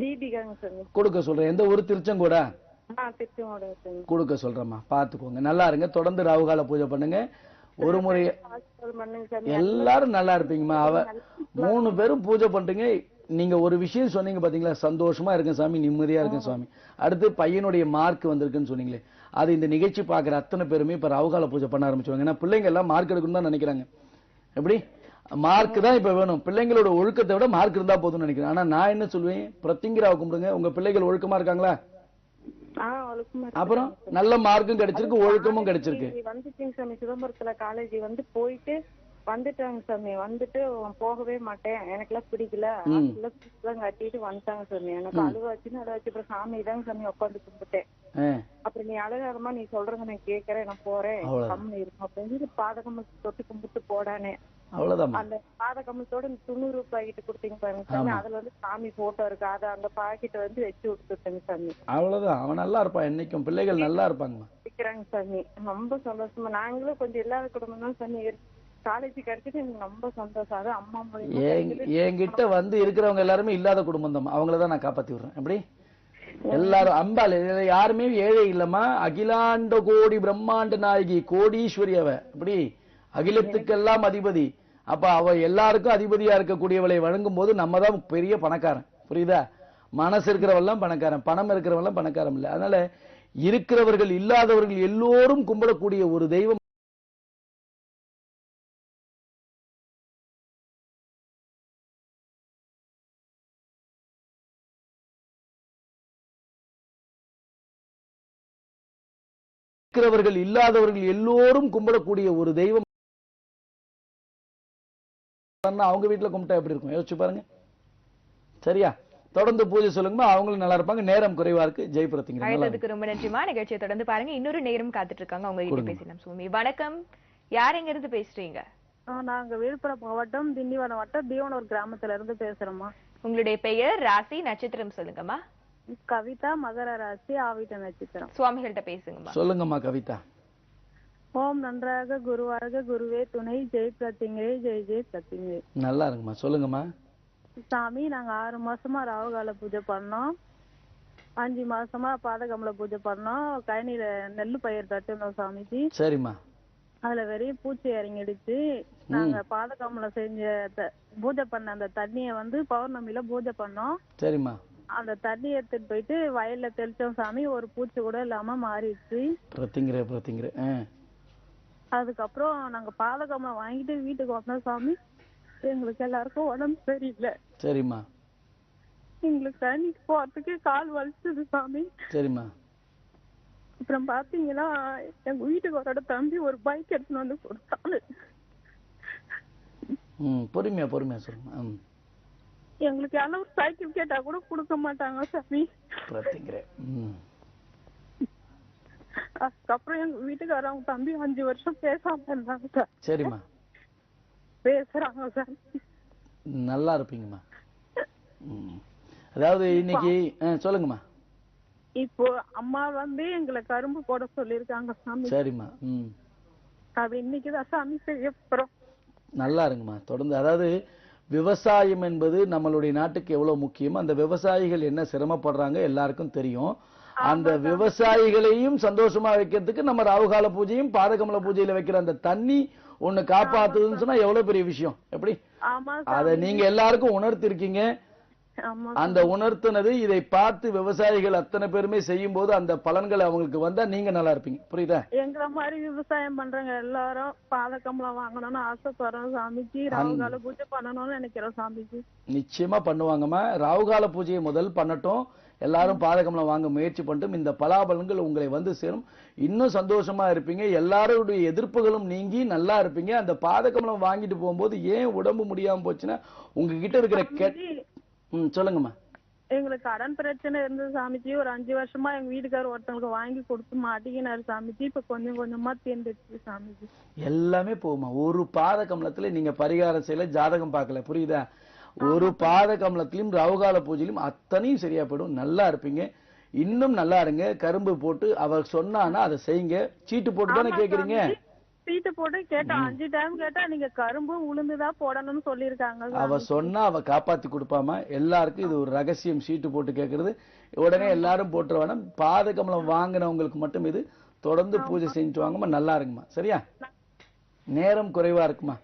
தீபிகாங்க சாமி. கொடுக்க சொல்றேன். எந்த ஊரு? திருச்செங்கோடா? திருச்செங்கோடு சாமி. கொடுக்க சொல்றேம்மா, பாத்துக்கோங்க. நல்லா இருங்க, தொடர்ந்து ராகுகால பூஜை பண்ணுங்க. ஒரு முறை எல்லாரும் நல்லா இருப்பீங்கம்மா. 3 பேரும் பூஜை பண்றீங்க. நீங்க ஒரு விஷயம் சொன்னீங்க பாத்தீங்களா, சந்தோஷமா இருக்கேன் சாமி, நிம்மதியா இருக்கேன் சாமி. அடுத்து பையனுடைய மார்க் வந்திருக்குன்னு சொன்னீங்களே, அது இந்த நிகழ்ச்சி பாக்குற அத்தனை பேருமே இப்ப ராகுகால பூஜை பண்ண ஆரம்பிச்சுவாங்க. ஏன்னா பிள்ளைங்க எல்லாம் மார்க் எடுக்கணும்னு தான் நினைக்கிறாங்க. எப்படி மார்க் தான் இப்ப வேணும், பிள்ளைங்களோட ஒழுக்கத்தை விட மார்க் இருந்தா போதும்னு நினைக்கிறேன். ஆனா நான் என்ன சொல்லுவேன், பிரத்திங்கராவை கும்பிடுங்க. உங்க பிள்ளைகள் ஒழுக்கமா இருக்காங்களா? அப்புறம் நல்ல மார்க்கும் கிடைச்சிருக்கு, ஒழுக்கமும் கிடைச்சிருக்கு. வந்துச்சுங்க சாமி. சிதம்பரத்துல காலேஜ் போயிட்டு வந்துட்டாங்க சாமி. வந்துட்டு போகவே மாட்டேன், எனக்கு எல்லாம் பிடிக்கல, கட்டிட்டு வந்துட்டாங்க சாமி. எனக்கு அழுவாச்சுன்னு அழுவாச்சு. அப்புறம் சாமி தாங்க சாமி உட்காந்து கும்பிட்டேன். அப்புறம் நீ அழகாரமா நீ சொல்றத நான் கேட்கறேன், நான் போறேன், கம்மி இருக்கும் அப்படின்னு பாதகமல் தொட்டு கும்பிட்டு போடானே. அவ்வளவுதான். அந்த பாதகமலத்தோட 90 பாக்கெட் கொடுத்தீங்க பாருங்க சாமி. அதுல சாமி போட்டோ இருக்கு. அத அந்த பாக்கெட் வச்சு விட்டுட்டேங்க சாமி. அவ்வளவுதான். அவன் நல்லா இருப்பான். என்னைக்கும் பிள்ளைகள் நல்லா இருப்பாங்க சாமி. ரொம்ப சந்தோஷமா. நாங்களும் கொஞ்சம் இல்லாத குடும்பம் தான் சாமி. காலேஜ் கிடைச்சது எனக்கு ரொம்ப சந்தோஷம். அது அம்மா என்கிட்ட வந்து இருக்கிறவங்க எல்லாருமே இல்லாத குடும்பம் தான். அவங்களதான் நான் காப்பாத்தி விடுறேன். எப்படி எல்லாரும் அம்பாள் யாருமே ஏழை இல்லம்மா. அகிலாண்ட கோடி பிரம்மாண்ட நாயகி கோடீஸ்வரி. அவ எப்படி அகிலத்துக்கெல்லாம் அதிபதி. அப்ப அவ எல்லாருக்கும் அதிபதியா இருக்கக்கூடியவளை வழங்கும் போது நம்ம தான் பெரிய பணக்காரன். புரியுதா? மனசு இருக்கிறவெல்லாம் பணக்காரன், பணம் இருக்கிறவெல்லாம் பணக்காரன் இல்லை. அதனால இருக்கிறவர்கள் இல்லாதவர்கள் எல்லோரும் கும்பிடக்கூடிய ஒரு தெய்வம் இருக்கிறவர்கள் இல்லாதவர்கள் எல்லோரும் கும்பிடக்கூடிய ஒரு தெய்வம். அவங்க வீட்டுல கும்பிட்டா எப்படி இருக்கும் யோசிச்சு பாருங்க. சரியா? தொடர்ந்து பூஜை சொல்லுங்க, அவங்களும் நல்லா இருப்பாங்க. நேரம் குறைவா இருக்கு. ஜெய் பிரத்திங்கரா. அழைத்ததுக்கு ரொம்ப நன்றிமா. நிகழ்ச்சியை தொடர்ந்து பாருங்க. இன்னொரு நேரம் காத்துட்டு இருக்காங்க, அவங்க கிட்ட பேசலாம். சுமி வணக்கம், யார் எங்க இருந்து பேசுறீங்க? நாங்க விழுப்புரம் மாவட்டம் திண்டிவனம் வட்டம் தீவனூர் கிராமத்துல இருந்து பேசுறோமா. உங்களுடைய பெயர், ராசி, நட்சத்திரம் சொல்லுங்கம்மா. கவிதா, மகர ராசி, ஆவிட்ட நட்சத்திரம். சுவாமிகள்கிட்ட பேசுங்கம்மா. சொல்லுங்கம்மா கவிதா. ஓம் நன்றாக குருவாக குருவே துணை, ஜெய் பிரத்திங்கரே, ஜெய் ஜெய் பிரத்திங்கரே. நல்லா இருக்குமா, சொல்லுங்கம்மா. சாமி, நாங்க 6 மாசமா ராகுகால பூஜை பண்ணோம். 5 மாசமா பாதகமல பூஜை பண்ணோம். கழனியில நெல்லு பயிர் தட்டுனோம் சாமிஜி. சரிம்மா. அதுல வெறிய பூச்சி இறங்கிடுச்சு. நாங்க பாதகமல செஞ்ச பூஜை பண்ண அந்த தண்ணிய பௌர்ணமியில பூஜை பண்ணோம். சரிம்மா. அந்த தண்ணி எடுத்துட்டு போயிட்டு வயல்ல தெளிச்சோம் சாமி. ஒரு பூச்சி கூட இல்லாம மாறிடுச்சு. பிரத்திங்கரே. அதுக்கப்புறம் நாங்க பாதகமலம் வாங்கிட்டு வீட்டுக்கு வந்தோம் சாமி. எங்களுக்கு எல்லாருக்கும் உடம்பு சரியில்லை. சரிம்மா. எங்களுக்கு தண்ணிக்கு போறதுக்கு கால் வலிச்சது சாமி. சரிம்மா. அப்புறம் பாத்தீங்கன்னா எங்க வீட்டுக்காரோட தம்பி ஒரு பைக் எடுத்துன்னு வந்து கொடுத்தாரு. பொறுமையா சொல்லுங்க. எங்களுக்கு யாரும் ஒரு சைக்கிள் கேட்டா கூட கொடுக்க மாட்டாங்க சாமி. அதுக்கப்புறம் எங்க வீட்டுக்காரர் அவங்க தம்பி 5 வருஷம் பேசாம இருந்தாங்க சார். சரிம்மா. பேசுறாங்க சார். நல்லா இருப்பீங்கம்மா. அதாவது இன்னைக்கு சொல்லுங்கம்மா. இப்போ அம்மா எங்களை கரும்பு போட சொல்லிருக்காங்க சாமி. சரிம்மா. அது இன்னைக்குதான் சாமி செய்ய போறோம். நல்லா இருங்கம்மா, தொடர்ந்து. அதாவது விவசாயம் என்பது நம்மளுடைய நாட்டுக்கு எவ்வளவு முக்கியம், அந்த விவசாயிகள் என்ன சிரமப்படுறாங்க எல்லாருக்கும் தெரியும். அந்த விவசாயிகளையும் சந்தோஷமா வைக்கிறதுக்கு நம்ம ராகுகால பூஜையும் பாதகமல பூஜையில வைக்கிற அந்த தண்ணி ஒண்ணு காப்பாத்துதுன்னு சொன்னா எவ்வளவு பெரிய விஷயம். எப்படி அத நீங்க எல்லாருக்கும் உணர்த்திருக்கீங்க. ஆமா அந்த உணர்த்தினது இதை பார்த்து விவசாயிகள் அத்தனை பேருமே செய்யும் போது அந்த பலன்கள் அவங்களுக்கு வந்தா நீங்க நல்லா இருப்பீங்க. புரியுதா? எங்களை மாதிரி விவசாயம் பண்றவங்க எல்லாரும் பாதகம்பளம் வாங்கணும்னு ஆசைப்படுறோம் சாமிஜி. ராகுகால பூஜை பண்ணணும்னு நினைக்கிறோம் சாமிஜி. நிச்சயமா பண்ணுவாங்கம்மா. ராகுகால பூஜையை முதல் பண்ணட்டும். எல்லாரும் பாதகமலம் வாங்க முயற்சி பண்ணிட்டும். இந்த பலாபலன்கள் உங்களை வந்து சேரும். இன்னும் சந்தோஷமா இருப்பீங்க. எல்லாருடைய எதிர்ப்புகளும் நீங்கி நல்லா இருப்பீங்க. அந்த பாதகமலம் வாங்கிட்டு போகும்போது ஏன் உடம்பு முடியாம போச்சுன்னா உங்ககிட்ட இருக்கிற சொல்லுங்கம்மா. எங்களுக்கு கடன் பிரச்சனை இருந்தது சாமிஜி. ஒரு 5 வருஷமா எங்க வீட்டுக்காரர் ஒருத்தவங்களுக்கு வாங்கி கொடுத்து மாட்டிக்கினாரு சாமிஜி. இப்ப கொஞ்சம் கொஞ்சமா தேர்ந்துச்சு சாமிஜி. எல்லாமே போகுமா. ஒரு பாத கமலத்துல நீங்க பரிகாரம் செய்யல, ஜாதகம் பார்க்கல. புரியுதா? ஒரு பாத கமலத்திலும் ராகுகால பூஜையிலும் அத்தனையும் சரியா போயிடும். நல்லா இருப்பீங்க. இன்னும் நல்லா இருங்க. கரும்பு போட்டு அவர் சொன்னானா அதை செய்யுங்க. சீட்டு போட்டு தானே கேக்குறீங்க? சீட்டு போட்டு கேட்டா 5 டைம் கேட்டா நீங்க கரும்பு உளுந்துதான் போடணும்னு சொல்லிருக்காங்க. அவ சொன்னா அவ காப்பாத்தி கொடுப்பாமா. எல்லாருக்கும் இது ஒரு ரகசியம். சீட்டு போட்டு கேக்குறது உடனே எல்லாரும் போட்டு வேணும். பாத கமலம் வாங்கினவங்களுக்கு மட்டும் இது தொடர்ந்து பூஜை செஞ்சுட்டு வாங்கம்மா. நல்லா இருக்குமா. சரியா? நேரம் குறைவா இருக்குமா.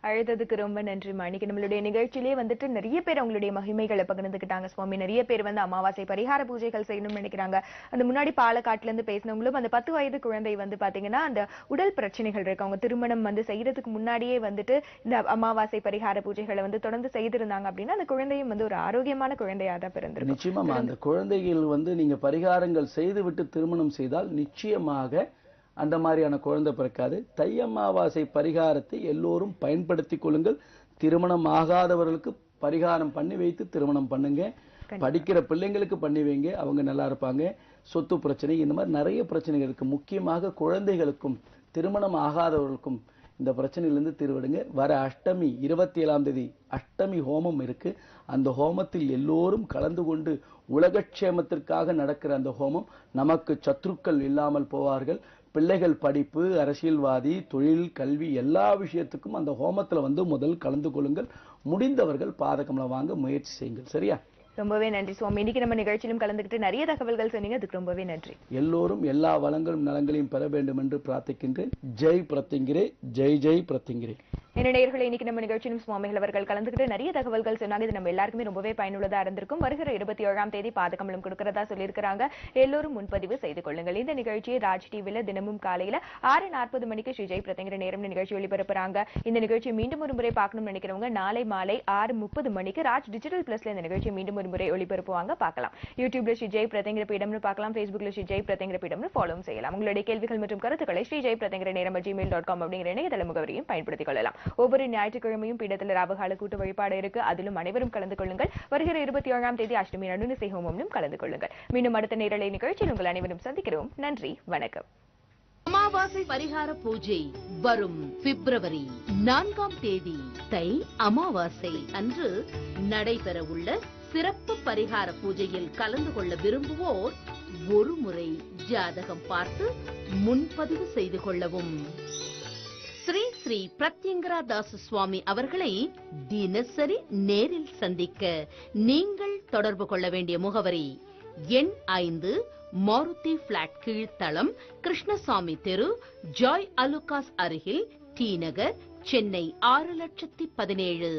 அழைத்ததுக்கு ரொம்ப நன்றி மாணிக்கு. நம்மளுடைய நிகழ்ச்சியிலே வந்துட்டு நிறைய பேர் அவங்களுடைய மகிமைகளை பகிர்ந்துக்கிட்டாங்க சுவாமி. நிறைய பேர் வந்து அமாவாசை பரிகார பூஜைகள் செய்யணும்னு நினைக்கிறாங்க. அந்த முன்னாடி பாலக்காட்டுல இருந்து பேசினவங்களும் அந்த 10 வயது குழந்தை வந்து பாத்தீங்கன்னா அந்த உடல் பிரச்சனைகள் இருக்கு. அவங்க திருமணம் வந்து செய்யறதுக்கு முன்னாடியே வந்துட்டு இந்த அமாவாசை பரிகார பூஜைகளை வந்து தொடர்ந்து செய்திருந்தாங்க அப்படின்னா அந்த குழந்தையும் வந்து ஒரு ஆரோக்கியமான குழந்தையா தான் பிறந்திருக்கும். நிச்சயமா அந்த குழந்தைகள் வந்து நீங்க பரிகாரங்கள் செய்து விட்டு திருமணம் செய்தால் நிச்சயமாக அந்த மாதிரியான குழந்தை பிறக்காது. தை அமாவாசை பரிகாரத்தை எல்லோரும் பயன்படுத்தி கொள்ளுங்கள். திருமணம் ஆகாதவர்களுக்கு பரிகாரம் பண்ணி வைத்து திருமணம் பண்ணுங்க. படிக்கிற பிள்ளைங்களுக்கு பண்ணி வைங்க. அவங்க நல்லா இருப்பாங்க. சொத்து பிரச்சனை இந்த மாதிரி நிறைய பிரச்சனைகள் இருக்கு. முக்கியமாக குழந்தைகளுக்கும் திருமணம் ஆகாதவர்களுக்கும் இந்த பிரச்சனையிலிருந்து தீர்விடுங்க. வர அஷ்டமி 27ஆம் தேதி அஷ்டமி ஹோமம் இருக்கு. அந்த ஹோமத்தில் எல்லோரும் கலந்து கொண்டு உலகக்ஷேமத்திற்காக நடக்கிற அந்த ஹோமம் நமக்கு சத்ருக்கள் இல்லாமல் போவார்கள். பிள்ளைகள் படிப்பு, அரசியல்வாதி, தொழில், கல்வி எல்லா விஷயத்துக்கும் அந்த ஹோமத்துல வந்து முதல் கலந்து கொள்ளுங்கள். முடிந்தவர்கள் பாதகமலம் வாங்க முயற்சி செய்யுங்கள். சரியா? ரொம்பவே நன்றி சுவாமி. இன்னைக்கு நம்ம நிகழ்ச்சியிலும் கலந்துக்கிட்டு நிறைய தகவல்கள் சொன்னீங்க. அதுக்கு ரொம்பவே நன்றி. எல்லோரும் எல்லா வளங்களும் நலங்களையும் பெற வேண்டும் என்று பிரார்த்திக்கின்றேன். ஜெய் பிரத்யங்கிரே. ஜெய் ஜெய் பிரத்யங்கிரே. என்ன நேயர்களே, இன்னைக்கு நம்ம நிகழ்ச்சியிலும் சுவாமிகள் அவர்கள் கலந்துக்கிட்டு நிறைய தகவல்கள் சொன்னாங்க. இது நம்ம எல்லாருக்குமே ரொம்பவே பயனுள்ளதா இருந்திருக்கும். வருகிற 27ஆம் தேதி பாதகமலம் கொடுக்கறதா சொல்லியிருக்கிறாங்க. எல்லோரும் முன்பதிவு செய்து கொள்ளுங்கள். இந்த நிகழ்ச்சியை ராஜ் டிவில தினமும் காலையில 6:40 மணிக்கு ஸ்ரீ ஜெய் பிரத்யங்கிற நேரம் நிகழ்ச்சி ஒளிபரப்புறாங்க. இந்த நிகழ்ச்சியை மீண்டும் ஒரு முறை பார்க்கணும்னு நினைக்கிறவங்க நாளை மாலை 6:30 மணிக்கு ராஜ் டிஜிட்டல் பிளஸ்ல இந்த நிகழ்ச்சியை மீண்டும் ஒரு முறை ஒளிபரப்புவாங்க. பார்க்கலாம். யூடியூப்ல ஸ்ரீ ஜெய் பிரத்யங்கிற பீடம்னு பார்க்கலாம். Facebookல ஸ்ரீ ஜெய் பிரத்யங்கிற பீடம்னு ஃபாலோவும் செய்யலாம். உங்களுடைய கேள்விகள் மற்றும் கருத்துக்களை ஸ்ரீ ஜெய் பிரத்யங்கிற நேரம் gmail.com அப்படிங்கிற இணையதள முகவரியும் பயன்படுத்திக் கொள்ளலாம். ஒவ்வொரு ஞாயிற்றுக்கிழமையும் பீடத்தில் ராவுகால கூட்டு வழிபாடு இருக்கு. அதிலும் அனைவரும் கலந்து கொள்ளுங்கள். வருகிற 27ஆம் தேதி அஷ்டமி நடுநிசை ஹோமம்லும் கலந்து கொள்ளுங்கள். மீண்டும் அடுத்த நேரலை நிகழ்ச்சியில் உங்கள் அனைவரும் சந்திக்கிறோம். நன்றி, வணக்கம். அமாவாசை பரிகார பூஜை வரும் பிப்ரவரி 4ஆம் தேதி தை அமாவாசை அன்று நடைபெற உள்ள சிறப்பு பரிகார பூஜையில் கலந்து கொள்ள விரும்புவோர் ஒரு முறை ஜாதகம் பார்த்து முன்பதிவு செய்து கொள்ளவும். ஸ்ரீ ஸ்ரீ பிரத்யங்கரா தாச சுவாமி அவர்களை தினசரி நேரில் சந்திக்க நீங்கள் தொடர்பு கொள்ள வேண்டிய முகவரி எண் 5 மாருதி பிளாட் கீழ்த்தளம், கிருஷ்ணசாமி தெரு, ஜாய் அலுகாஸ் அருகில், டி நகர், சென்னை 6,17,000.